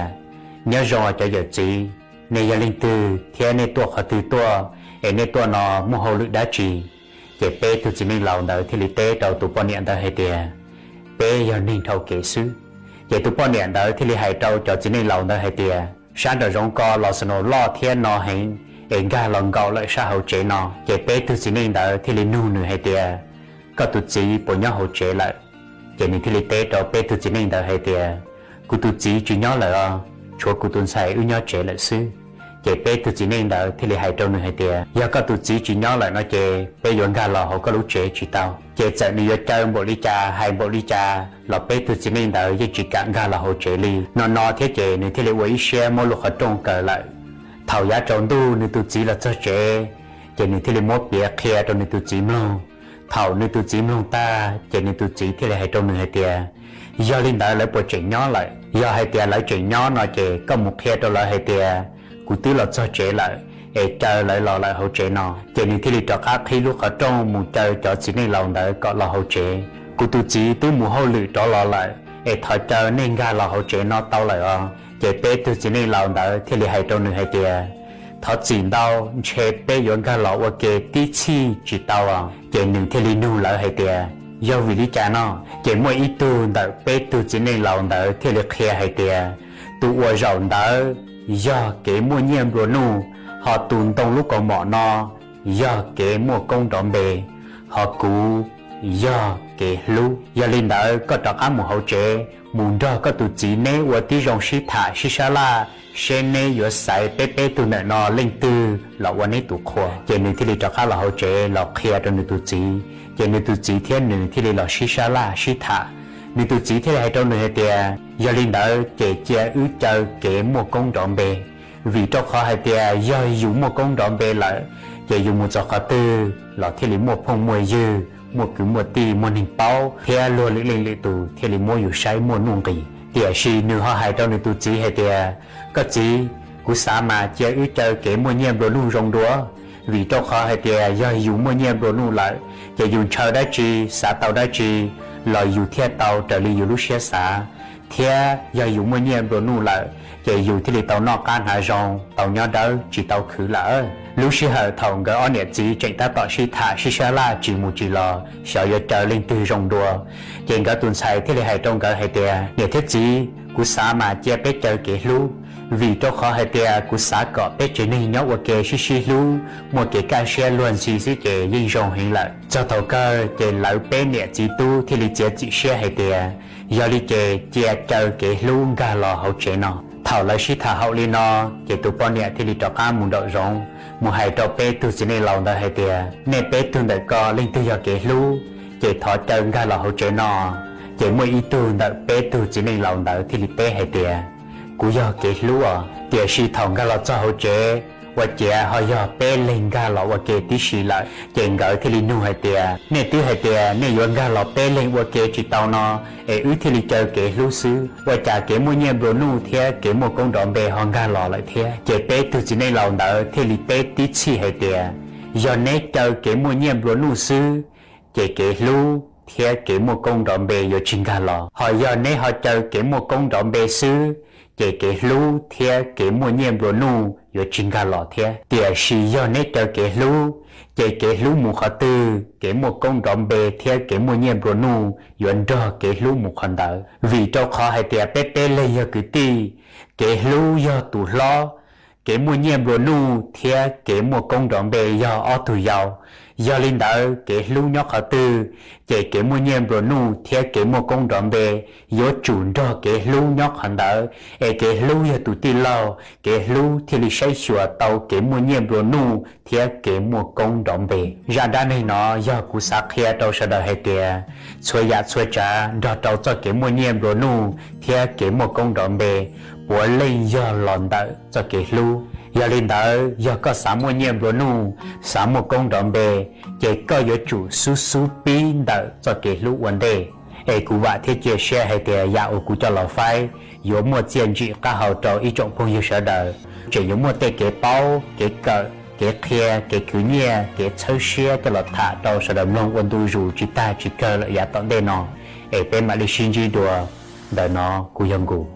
nhớ rồi cho giờ chỉ này giờ linh từ thiên này tua họ từ tua em này tua nó mua hậu lự đá chỉ giờ bé từ chỉ nên lầu đã thì lịch tế đầu tụ bọn niệm đã hay tiệt bé giờ nên thâu kể sư giờ tụ bọn niệm đã thì lịch hãy trâu cho chỉ nên lầu đã hay tiệt sáng đời rong co lò snow lo thiên nó hành em ga lòng gạo lại xã hậu chế nó giờ bé từ chỉ nên đã thì lịch nu nữa hay tiệt có tụ chỉ bỏ nhau hậu chế lại giờ nên thì lịch tế đầu bé từ chỉ nên đã hay tiệt cụ tụ chỉ chỉ nhau lại chúa cụ tuần sai ưu nhau chế lại sư chế bé từ chỉ nên đã thì lịch hãy trâu nữa hay tiệt giờ có tụ chỉ nhau lại nó chế bé dọn ga lò họ có lũ chế chỉ tao chế chạy đi chơi bộ ly trà hay bộ ly trà lò bé từ chỉ nên đã với chỉ cạn ga là hỗ trợ ly nó thiết chế nên thì lịch quấy xe mua lục ở trong cờ lại thầu giá tròn tu nên tụ chỉ là cho chế nên thì lịch mót bịa kia trong nên tụ chỉ luôn thầu nên tụ chỉ luôn ta chế nên tụ chỉ thì lịch hãy trâu nữa hay tiệt do linh đã lấy bộ chuyện nhỏ lại do hay tiệt lấy chuyện nhỏ nó chế có một kia đâu lại hay tiệt cụ tứ là cho chế lại để chờ lại lò lại hỗ trợ nó cho nên thì lịch cho khác khi lúc ở trong một chờ cho chỉ nên lòng đã có lò hỗ trợ cụ tụ chỉ tới mùa hậu lự cho lò lại để thời chờ nên ga lò hỗ trợ nó tao lại để bé từ chỉ nên lòng đã thì lịch hay trong nửa hay tiệt thọ chỉ đau chế bé dọn ga lò ok tí chi chỉ tao để nửa thì lịch nu lại hay tiệt do vì lý cha nó để mỗi ít tu đã bé từ chỉ nên lòng đã thì lịch kia hay tiệt tu ở rộng đã do cái mua nhiệm rồi nu họ tuôn tông lúc còn mỏ no do cái mua công đòn bề họ cũ do cái lú do linh đã có trọc ám một hậu trẻ muốn đó có tụ chỉ nế và tí rong xí thả xí xa la xe nế vừa xài bé bé tụ nợ no linh tư làวันนี้tụ khoa cho nên thì trọc ám là hậu trẻ là kia trong nửa tụ chỉ cho nên tụ chỉ thiên nửa thì là xí xa la xí thả nửa tụ chỉ thì là trong nửa tiệt do linh đã kể chia ước chờ cái mua công đòn bề vì trong khó hai tia do dùng một công đòn bề lại và dùng một giọt khó tư là thiết lý một phong mùi dư một cứ một tì một hình bao theo luôn lệ tù thiết lý mộtอยู่ใช้một nung kỳ tia si nửa họ hai trong nửa tù chỉ hai tia có chỉ cú sa mà chia ước chờ kể một nhiệm đồ nung rong đúa vì trong khó hai tia do dùng một nhiệm đồ nung lại và dùng chờ đá chi xả tàu đá chi là dùng theo tàu trở đi dùng lúc xe xả theo do dùng một nhiệm đồ nung lại chỉ dù thì tàu nọ can hạ rong tàu nhỏ đỡ chỉ tàu khử lỡ lúc xí hở thòng gỡ on nhẹ chỉ chạy ta tọt xí thả xí xa la chỉ một chỉ lò sợ giờ trở lên từ rong đùa trên gỡ tuần sai thì lại trong gỡ hay tiệt nhẹ thiết chỉ cú xã mà che bé chờ kể lú vì trong khó hay tiệt cú xã cọ bé chỉ nên nhóc và kể xí lú một cái ca xe luôn xí kể dây rong hiện lại cho tàu cơ kể lỡ bé nhẹ chỉ tu thì lại che chỉ xe hay tiệt do đi kể che chờ kể lú gà lò hậu chế nó thảo lại xí thả hậu li nó chỉ tụ bọn nhẹ thì đi trọ cá mùng đậu rong mùng hai trọ bé từ chỉ nên lòng đã hay tiệt nè bé từ đại co linh từ giờ kể lú chỉ thọ chân ga là hậu chế nó chỉ mỗi ý từ đại bé từ chỉ nên lòng đã thì đi bé hay tiệt cú giờ kể lú tiệt xí thòng ga là cho hậu chế và trẻ họ giờ bé lên ga lọ và kể tí xí lại chèn gỡ thì linh nu hay tiệt nè tí hay tiệt nè dọn ga lọ bé lên và kể chỉ tàu nó ứ thì linh chờ kể lú xứ và trả kể mua nhiệm đồ nu theo kể một công đoạn bé họ ga lọ lại theo kể bé từ chỉ nên lòng đỡ thì linh bé tí xí hay tiệt do nè chờ kể mua nhiệm đồ nu xứ kể lú theo kể một công đoạn bé rồi chinh ga lọ họ giờ nè họ chờ kể một công đoạn bé xứ kể lú theo kể mua nhiệm đồ nu rồi chinh ga lọ theo tiệt sĩ do nét chờ kể lú một khó tư kể một công đoạn bề theo kể mua nhiệm đồ nu rồi đó kể lú một khoản đỡ vì cho khó hay tiệt bé bé lấy giờ cứ ti kể lú do tụ lo cái mua nhiệm rồi nu theo cái mua công đoạn bề do ở tù giàu do linh đạo cái lưu nhóc họ tư cái mua nhiệm rồi nu theo cái mua công đoạn bề do chủ đó cái lưu nhóc họ đỡ cái lưu giờ tụ ti lao cái lưu thì lịch xây sửa tàu cái mua nhiệm rồi nu theo cái mua công đoạn bề ra đa này nó do cú sát kia đâu sẽ đợi hay kìa xuôi ya xuôi trả đó đâu cho cái mua nhiệm rồi nu theo cái mua công đoạn bề của lên do lòn đỡ cho cái lưu giờ linh đỡ giờ có sáu mua nhiệm rồi nu sáu một công đoạn bề cái có giờ chủ su pin đỡ cho cái lưu vấn đề cú vợ thiết chia sẻ hay thì ya ở cú cho lò phai có một chiến trị cả hậu trò ý trọng phong yêu sở đỡ chỉ có một cái bao cái cờ cái kia cái cứ nhẹ cái chơi xe cái lọt thả đầu sở đầm nông quân tu dù chỉ ta chỉ cơ lợi giá tận đây nó bên mà đi xin gì đùa đỡ nó cú dân cú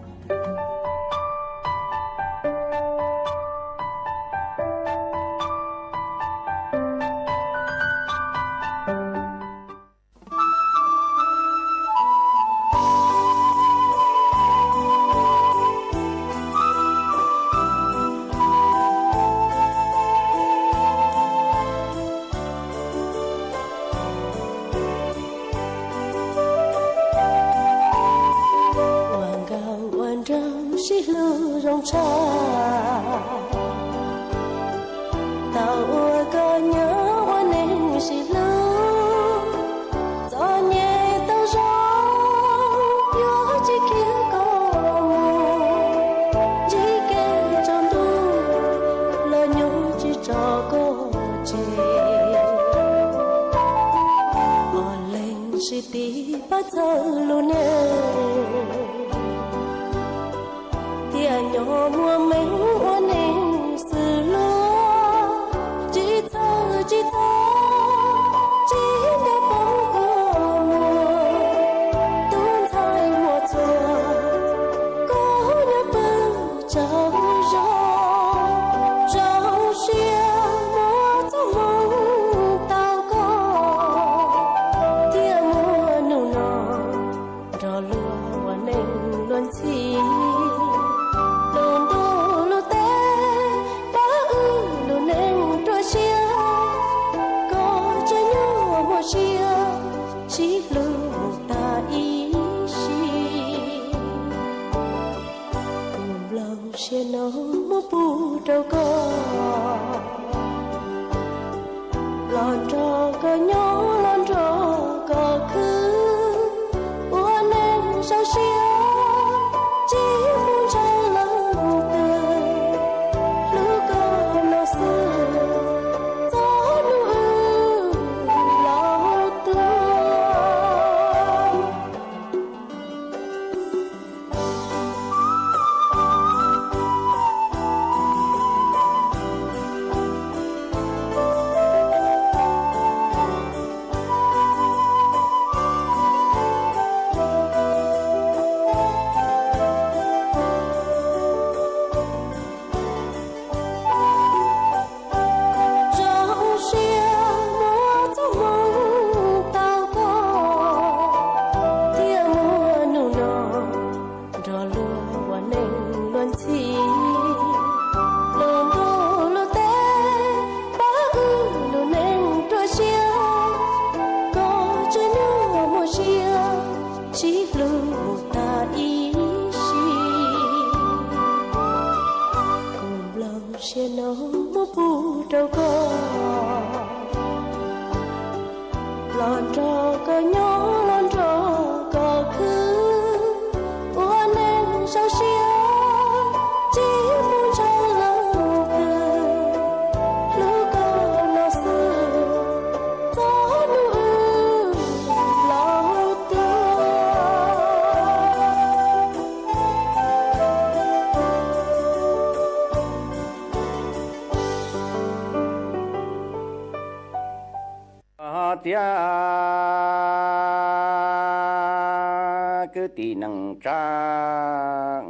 cứ tì năng cha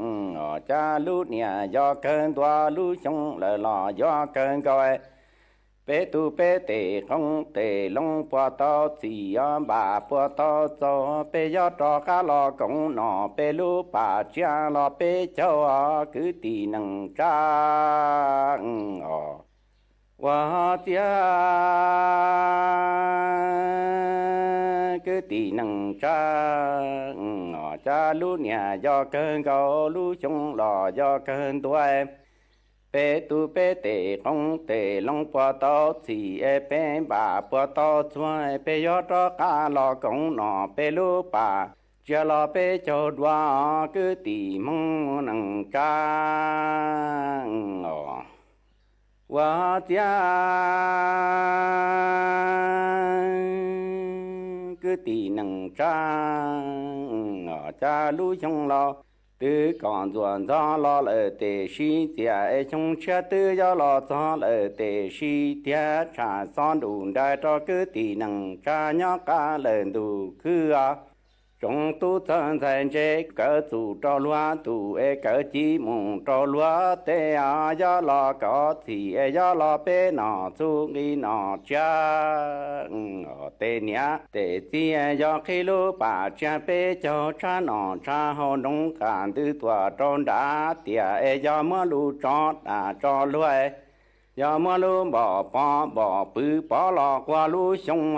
cha lú nhà do cơn toa lú trong lời lò do cơn coi bé tu bé tề không tề long bò to chỉ bà bò to cho bé gió trò cá lò cũng nọ bé lu bà cha lò bé cho cứ tì nằng cha hoa tia cứ tì nằng cha lu nhà do cơn gạo lu chung lò do cơn tuổi bé tu bé tề không tề long bò to chỉ bé bà bò to chuối bé gió trò cá lò cũng nọ bé lu bà cha lò bé cho đoa cứ tì mong nằng cha hoa tia cứ tì nằng cha lu chung lò từ còn ruộng gió lo lỡ tề si tia trong chia tư gió lo gió lỡ tề si tia trả son đủ đại cho cứ tì nằng cha nhóc cá lợn đủ cứ trong tu thân thành chế cỡ chủ cho loa tu cỡ chi mùng cho loa tê gió lo có thì gió lo bê nọ chu nghi nọ cha tê nhá tê chi gió khi lô bà cha bê cho cha nọ cha hồ nông cạn tư tòa tròn đá tìa gió mưa lù cho đà cho loa gió mưa lù bỏ bự bỏ lọ qua lù sông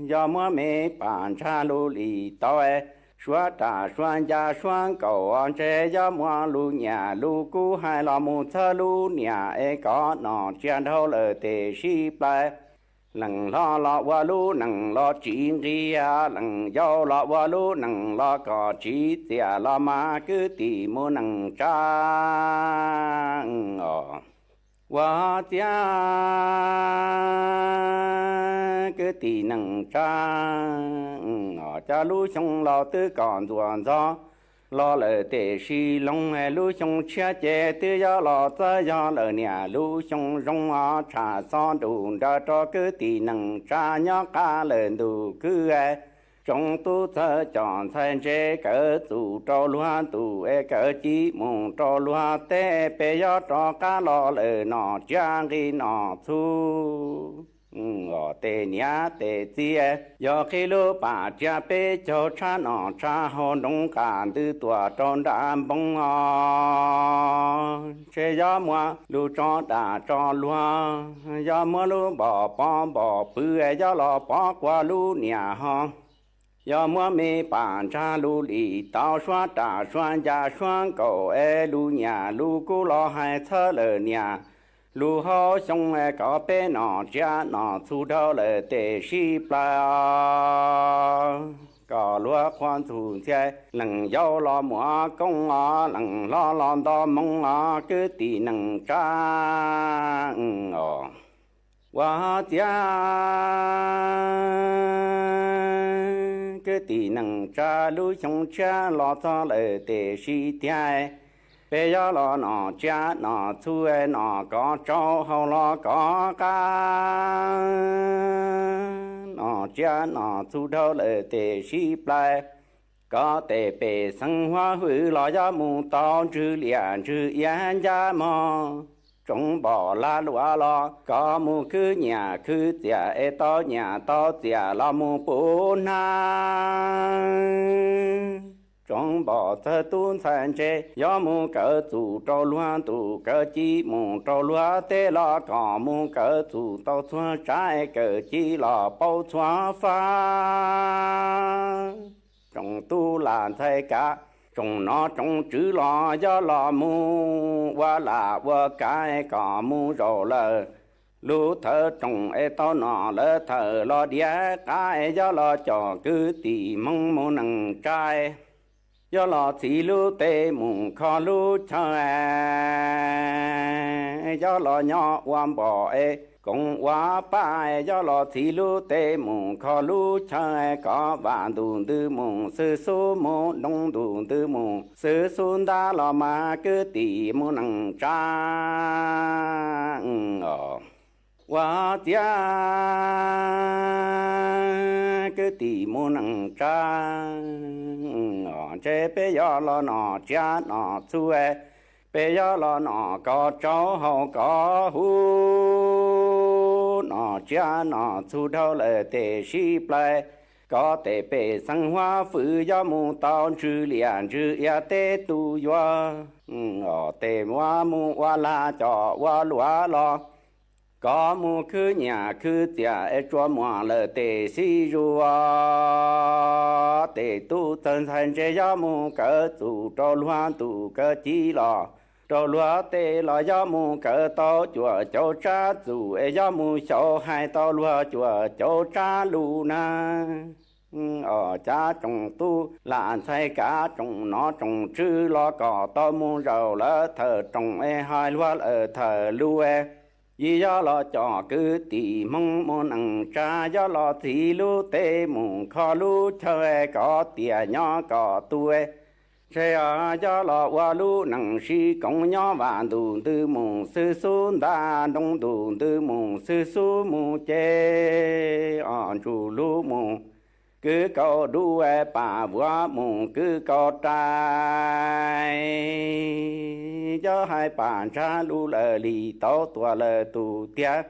do mưa mê bản cha lu lì tỏi xóa trà xoan gia xoan cầu on chế do mưa lu nhà lu cú hai lò mù thơ lu nhà có nọ chiên đâu lờ tề si plai lằng lo qua lu nằng lo chín ria lằng do lo qua lu nằng lo cò chỉ tia lo ma cứ tì mua nằng cha hoa tia cứ tì nằng cha lu xong lo tư còn ruộng gió lo lỡ tề si long lu xong chia chè tư gió lo tư gió lỡ nhà lu xong rong trà son đủ ra cho cứ tì nằng cha nhóc cá lợn đủ cứ trong tu thơ chọn thành chế cỡ tù cho loa tù cỡ chi mùng cho loa tê bê gió cho cá lo lỡ nọ chang đi nọ thu tê nhá tê tia do khi lô bà cha bê cho cha nọ cha hồ nông cạn tư tòa tròn đám bông chế gió mùa lù cho đà cho loa gió mùa lù bỏ bư gió lò bỏ qua lù nhà hông do mưa mê bản cha lu lì tao xoa trà xoan gia xoan cầu lu nhà lu cú lo hai thơ lờ nhà lu ho xong có bé nọ cha nọ thu đâu lờ tề si pla có lúa khoan thu che lằng dâu lo mua công lằng lo đo mong cứ tì nằng cha hoa tia cứ tì nằng cha lu xong cha lo cho lỡ tề si tia bây giờ lo nọ cha nọ thu nọ có cho hậu lo có ca nọ cha nọ thu đâu lỡ tề si plai có tề bề sinh hoa hư lo cho mù to chữ liền chữ yên gia mò trong bỏ la lúa lo có mù cứ nhà cứ tia to nhà to tia lo mù bún na trong bỏ thơ tuôn thành chế gió mù cỡ tù trò loa tù cỡ chi mù trò loa tê lo có mù cỡ tù tàu xoa trái cỡ chi lo bao xoa pha trong tu là thay cả trong nó trong chữ lo gió lo mù qua là qua cái có mù rồi lờ lu thơ trong to nọ lỡ thơ lo đĩa cái gió lo cho cứ tì mong mù nằng trai gió lo thì lu tê mùng kho lu chơi gió lo nhỏ quan bỏ cũng quá ba gió lo thì lu tê mùng kho lu chơi có vạn đùn tư mùng sư số mô đông đùn tư mùng sư xuân đa lo mà cứ tì mù nằng cha hoa tia cứ tì mù nằng cha chế bê gió lo nọ cha nọ xuê bây giờ là nó có cháu họ có hú nó cha nó thu thâu là tệ sĩ plei có thể bề sinh hoa phứ do mù tao chữ liền chữ ya tê tu yo ở tê hoa mù hoa la cho hoa lúa lo có mù cứ nhà cứ tia ở chỗ mùa là tê si rùa tê tu tân thành chế do mù cỡ tu cho loan tu cỡ chi lo cho lúa tê lo do mù cỡ to chùa cho cha dù ở do mù cho hai to lúa chùa cho cha lu na ở cha trồng tu là thay cả trồng nó trồng chữ lo cỏ to mù rầu lỡ thờ trồng hai lúa ở thờ lu vì do lo cho cứ tì mong mong ăn cha do lo thì lu tê mù kho lu chơi có tiền nhỏ có tu thế do lo qua lu nặng si công nhỏ vạn đủ từ mù sư su đa đông đủ từ mù sư su mù chê chủ lu mù cứ câu đu bà vua mù cứ câu trai cho hai bạn cha lu lờ lì tao tua lờ tu tia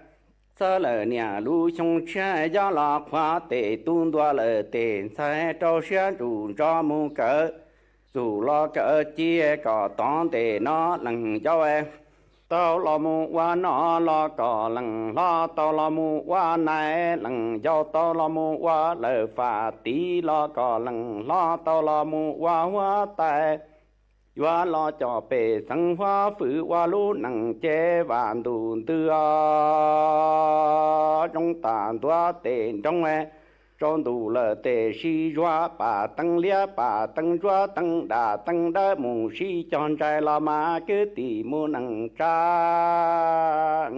sơ lờ nhà lu trong cha do lo khoa tệ tuôn tua lờ tệ sai trâu xe chủ cho mù cỡ dù lo cỡ chia có tón tệ nó lần cho tao lo mù qua nó lo có lần lo tao lo mù qua này lần do tao lo mù qua lờ phà tí lo có lần lo tao lo mù qua hoa tài qua lo cho bề sinh hoa phứ qua lu nặng chế vạn đủ tư trong tàn tua tiền trong trong đủ là tề si doa bà tăng lia bà tăng doa tăng đa mù si chọn trai là mà cứ tỉ mù nặng cha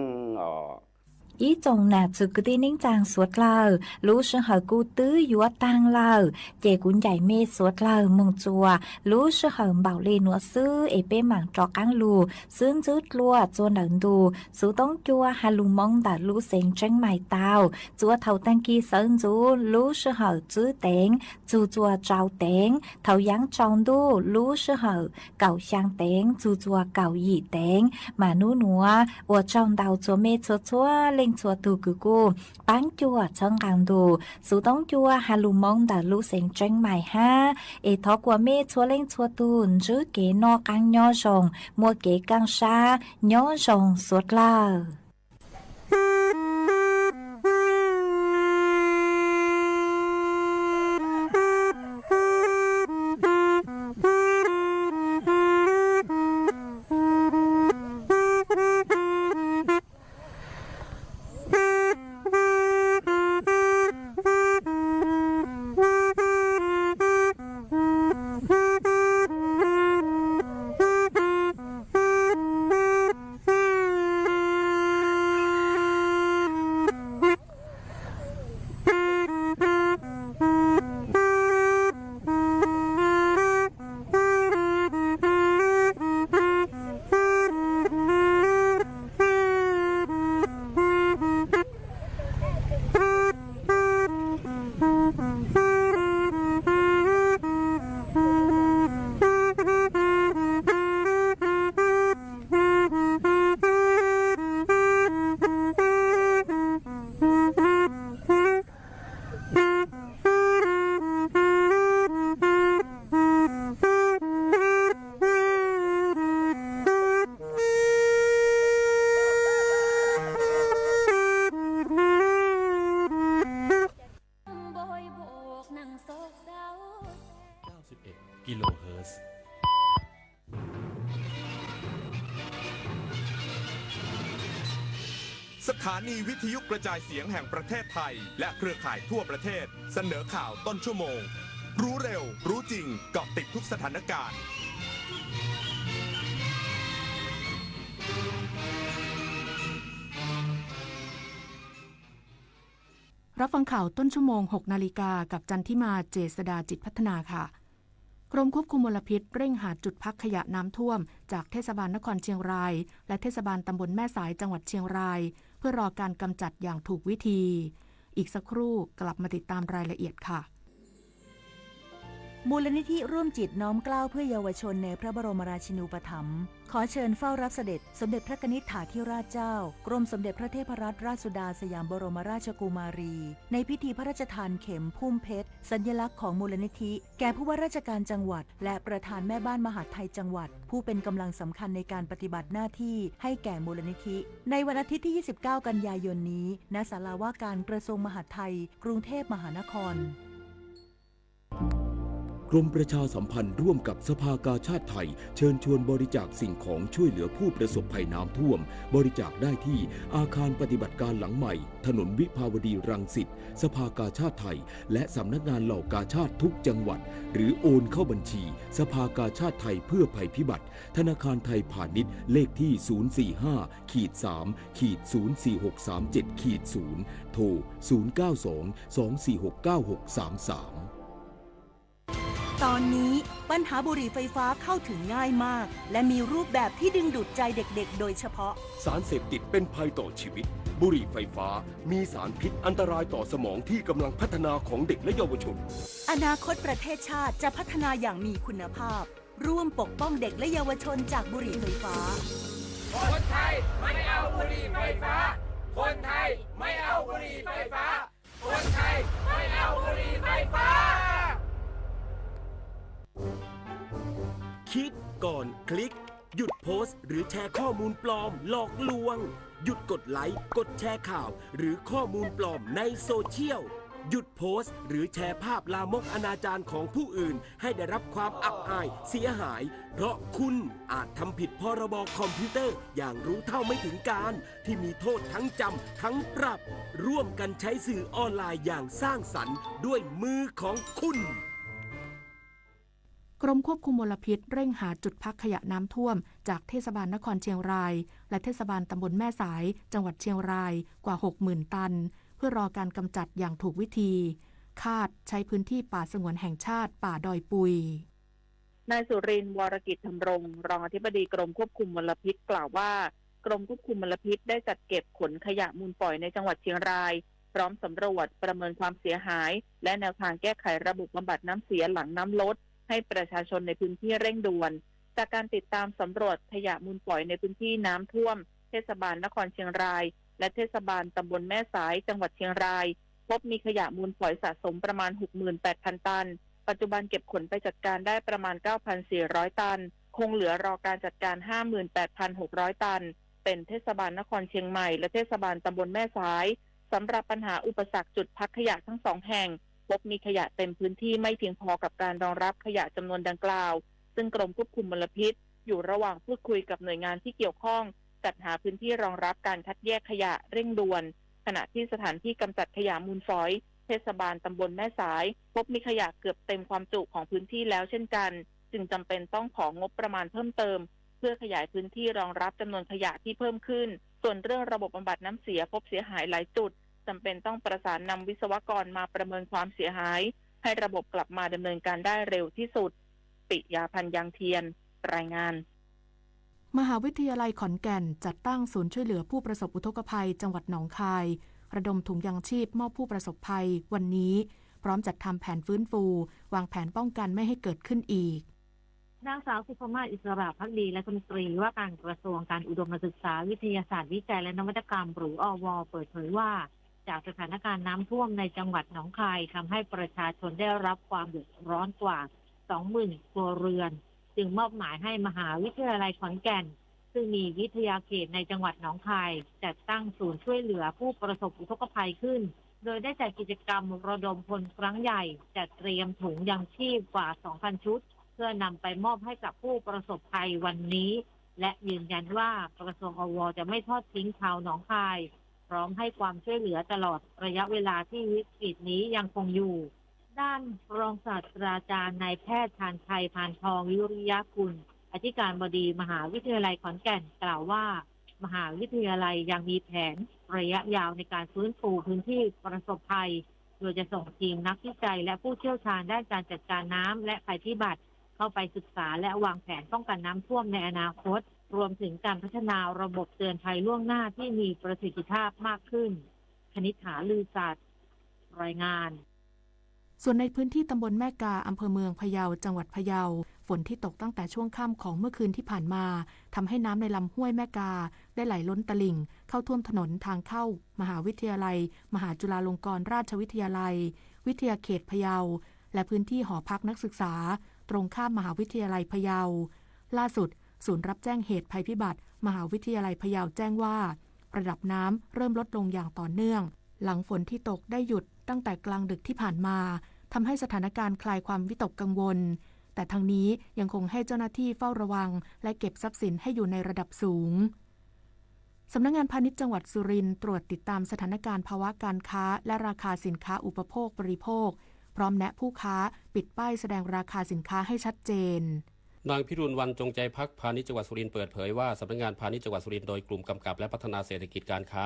ý chồng nà chữ cứ tin nín chàng suốt lờ lũ sư hở cu tứ dúa tang lờ chè cuốn dạy mê suốt lờ mừng chùa lũ sư hở bảo lê nụa sư ế bê mảng trọ cáng lù sướng rút lùa chua nẩn đù sú tông chua hà lù mong đã lũ xén tranh mài tàu chua thầu tăng kỳ sơn rú lũ sư hở chữ tén chua trao tén thầu giáng tròn đu lũ sư hở cào sang tén chua cào dị tén mà nú nụa ua trong đào chua mê chua lên chua tu cứ cô bán chua chân hàng đồ số tông chua hà lù mong đã lũ xén tranh mài ha ê thó của mê chua lên chua tu chứ kế no căng nhỏ rồng mua kế căng xa nhỏ rồng suốt laกิโลเฮิรตซ์สถานีวิทยุกระจายเสียงแห่งประเทศไทยและเครือข่ายทั่วประเทศเสนอข่าวต้นชั่วโมงรู้เร็วรู้จริงเกาะติดทุกสถานการณ์รับฟังข่าวต้นชั่วโมง 6 นาฬิกากับจันทิมาเจษฎาจิตพัฒนาค่ะกรมควบคุมมลพิษเร่งหาจุดพักขยะน้ำท่วมจากเทศบาลนครเชียงรายและเทศบาลตำบลแม่สายจังหวัดเชียงรายเพื่อรอการกำจัดอย่างถูกวิธีอีกสักครู่กลับมาติดตามรายละเอียดค่ะ มูลนิธิร่วมจิตน้อมเกล้าเพื่อเยาวชนในพระบรมราชินูปถัมภ์ขอเชิญเฝ้ารับเสด็จสมเด็จพระนิษฐาธิราชเจ้ากรมสมเด็จพระเทพรัตนราชสุดาสยามบรมราชกุมารีในพิธีพระราชทานเข็มพุ่มเพชรสัญลักษณ์ของมูลนิธิแก่ผู้ว่าราชการจังหวัดและประธานแม่บ้านมหาดไทยจังหวัดผู้เป็นกำลังสำคัญในการปฏิบัติหน้าที่ให้แก่มูลนิธิในวันอาทิตย์ที่ 29 กันยายนนี้ณศาลาว่าการกระทรวงมหาดไทยกรุงเทพมหานครกรมประชาสัมพันธ์ร่วมกับสภากาชาดไทยเชิญชวนบริจาคสิ่งของช่วยเหลือผู้ประสบภัยน้ำท่วมบริจาคได้ที่อาคารปฏิบัติการหลังใหม่ถนนวิภาวดีรังสิตสภากาชาดไทยและสำนักงานเหล่ากาชาดทุกจังหวัดหรือโอนเข้าบัญชีสภากาชาดไทยเพื่อภัยพิบัติธนาคารไทยพาณิชย์เลขที่ 045-3-04637-0 โทร 092-246-9633ตอนนี้ปัญหาบุหรี่ไฟฟ้าเข้าถึงง่ายมากและมีรูปแบบที่ดึงดูดใจเด็กๆโดยเฉพาะสารเสพติดเป็นภัยต่อชีวิตบุหรี่ไฟฟ้ามีสารพิษอันตรายต่อสมองที่กำลังพัฒนาของเด็กและเยาวชนอนาคตประเทศชาติจะพัฒนาอย่างมีคุณภาพร่วมปกป้องเด็กและเยาวชนจากบุหรี่ไฟฟ้าคนไทยไม่เอาบุหรี่ไฟฟ้าคนไทยไม่เอาบุหรี่ไฟฟ้าคนไทยไม่เอาบุหรี่ไฟฟ้าคิดก่อนคลิกหยุดโพสต์หรือแชร์ข้อมูลปลอมหลอกลวงหยุดกดไลค์กดแชร์ข่าวหรือข้อมูลปลอมในโซเชียลหยุดโพสต์หรือแชร์ภาพลามกอนาจารของผู้อื่นให้ได้รับความอับอายเสียหายเพราะคุณอาจทำผิดพรบคอมพิวเตอร์อย่างรู้เท่าไม่ถึงการที่มีโทษทั้งจำทั้งปรับร่วมกันใช้สื่อออนไลน์อย่างสร้างสรรค์ด้วยมือของคุณกรมควบคุมมลพิษเร่งหาจุดพักขยะน้ำท่วมจากเทศบาลนครเชียงรายและเทศบาลตำบลแม่สายจังหวัดเชียงรายกว่า 60,000 ตันเพื่อรอการกำจัดอย่างถูกวิธีคาดใช้พื้นที่ป่าสงวนแห่งชาติป่าดอยปุยนายสุรินทร์วรกิจธำรงรองอธิบดีกรมควบคุมมลพิษกล่าวว่ากรมควบคุมมลพิษได้จัดเก็บขนขยะมูลฝอยในจังหวัดเชียงรายพร้อมสำรวจประเมินความเสียหายและแนวทางแก้ไขระบบบำบัดน้ำเสียหลังน้ำลดให้ประชาชนในพื้นที่เร่งด่วนจากการติดตามสำรวจขยะมูลฝอยในพื้นที่น้ำท่วมเทศบาลนครเชียงรายและเทศบาลตำบลแม่สายจังหวัดเชียงรายพบมีขยะมูลฝอยสะสมประมาณ 68,000 ตันปัจจุบันเก็บขนไปจัดการได้ประมาณ 9,400 ตันคงเหลือรอการจัดการ 58,600 ตันเป็นเทศบาลนครเชียงใหม่และเทศบาลตำบลแม่สายสำหรับปัญหาอุปสรรคจุดพักขยะทั้ง2แห่งพบมีขยะเต็มพื้นที่ไม่เพียงพอกับการรองรับขยะจำนวนดังกล่าวซึ่งกรมควบคุมมลพิษอยู่ระหว่างพูดคุยกับหน่วยงานที่เกี่ยวข้องจัดหาพื้นที่รองรับการคัดแยกขยะเร่งด่วนขณะที่สถานที่กำจัดขยะมูลฝอยเทศบาลตำบลแม่สายพบมีขยะเกือบเต็มความจุของพื้นที่แล้วเช่นกันจึงจำเป็นต้องของงบประมาณเพิ่มเติมเพื่อขยายพื้นที่รองรับจำนวนขยะที่เพิ่มขึ้นส่วนเรื่องระบบบำบัดน้ำเสียพบเสียหายหลายจุดจำเป็นต้องประสานนำวิศวกรมาประเมินความเสียหายให้ระบบกลับมาดำเนินการได้เร็วที่สุดปิยาพันธ์ยางเทียนรายงานมหาวิทยาลัยขอนแก่นจัดตั้งศูนย์ช่วยเหลือผู้ประสบอุทกภัยจังหวัดหนองคายระดมถุงยางชีพมอบผู้ประสบภัยวันนี้พร้อมจัดทำแผนฟื้นฟูวางแผนป้องกันไม่ให้เกิดขึ้นอีกนางสาวสุภมาศอิสระภักดีและรัฐมนตรีว่าการกระทรวงการอุดมศึกษาวิทยาศาสตร์วิจัยและนวัตกรรมหรืออว.เปิดเผยว่าจากสถานการณ์น้ำท่วมในจังหวัดหนองคายทำให้ประชาชนได้รับความเดือดร้อนกว่า 20,000 ครัวเรือนจึงมอบหมายให้มหาวิทยาลัยขอนแก่นซึ่งมีวิทยาเขตในจังหวัดหนองคายจัดตั้งศูนย์ช่วยเหลือผู้ประสบอุทกภัยขึ้นโดยได้จัดกิจกรรมระดมพลครั้งใหญ่จัดเตรียมถุงยางชีพกว่า 2,000 ชุดเพื่อนำไปมอบให้กับผู้ประสบภัยวันนี้และยืนยันว่ากระทรวงอว.จะไม่ทอดทิ้งชาวหนองคายพร้อมให้ความช่วยเหลือตลอดระยะเวลาที่วิกฤตนี้ยังคงอยู่ด้านรองศาสตราจารย์นายแพทย์ชาญชัยพานทองวิริยกุลอธิการบดีมหาวิทยาลัยขอนแก่นกล่าวว่ามหาวิทยาลัยยังมีแผนระยะยาวในการฟื้นฟูพื้นที่ประสบภัยโดยจะส่งทีมนักวิจัยและผู้เชี่ยวชาญด้านการจัดการน้ำและภัยพิบัติเข้าไปศึกษาและวางแผนป้องกันน้ำท่วมในอนาคตรวมถึงการพัฒนาระบบเตือนภัยล่วงหน้าที่มีประสิทธิภาพมากขึ้นคณิษฐาลือศาสตร์รายงาน ส่วนในพื้นที่ตำบลแม่กาอำเภอเมืองพะเยาจังหวัดพะเยาฝนที่ตกตั้งแต่ช่วงค่ำของเมื่อคืนที่ผ่านมาทำให้น้ำในลำห้วยแม่กาได้ไหลล้นตลิ่งเข้าท่วมถนนทางเข้ามหาวิทยาลัยมหาจุฬาลงกรณราชวิทยาลัยวิทยาเขตพะเยาและพื้นที่หอพักนักศึกษาตรงข้ามมหาวิทยาลัยพะเยาล่าสุดศูนย์รับแจ้งเหตุภัยพิบัติมหาวิทยาลัยพะเยาแจ้งว่าระดับน้ำเริ่มลดลงอย่างต่อเนื่องหลังฝนที่ตกได้หยุดตั้งแต่กลางดึกที่ผ่านมาทำให้สถานการณ์คลายความวิตกกังวลแต่ทางนี้ยังคงให้เจ้าหน้าที่เฝ้าระวังและเก็บทรัพย์สินให้อยู่ในระดับสูงสำนักงานพาณิชย์จังหวัดสุรินทร์ตรวจติดตามสถานการณ์ภาวะการค้าและราคาสินค้าอุปโภคบริโภคพร้อมแนะผู้ค้าปิดป้ายแสดงราคาสินค้าให้ชัดเจนนางพิรุณวรรณจงใจพักพาณิชย์จังหวัดสุรินทร์เปิดเผยว่าสำนักงานพาณิชย์จังหวัดสุรินทร์โดยกลุ่มกำกับและพัฒนาเศรษฐกิจการค้า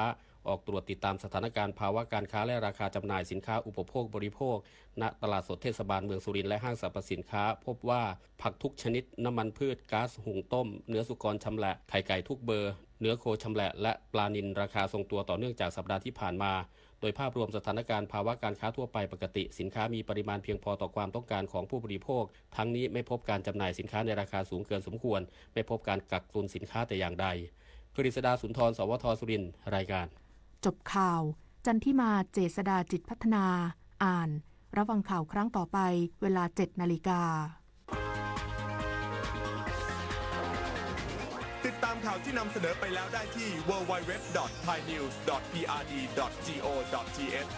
ออกตรวจติดตามสถานการณ์ภาวะการค้าและราคาจำหน่ายสินค้าอุปโภคบริโภคณตลาดสดเทศบาลเมืองสุรินทร์และห้างสรรพสินค้าพบว่าผักทุกชนิดน้ำมันพืชก๊าซหุงต้มเนื้อสุกรชำแหละไข่ไก่ทุกเบอร์เนื้อโคชำแหละและปลานิลราคาทรงตัวต่อเนื่องจากสัปดาห์ที่ผ่านมาโดยภาพรวมสถานการณ์ภาวะการค้าทั่วไปปกติสินค้ามีปริมาณเพียงพอต่อความต้องการของผู้บริโภคทั้งนี้ไม่พบการจำหน่ายสินค้าในราคาสูงเกินสมควรไม่พบการกักตุนสินค้าแต่อย่างใดกฤษดาสุนทรสวทสุรินทร์รายการจบข่าวจันทิมาเจษดาจิตพัฒนาอ่านรับฟังข่าวครั้งต่อไปเวลา 7:00 น.ติดตามข่าวที่นำเสนอไปแล้วได้ที่ www.thainews.prd.go.th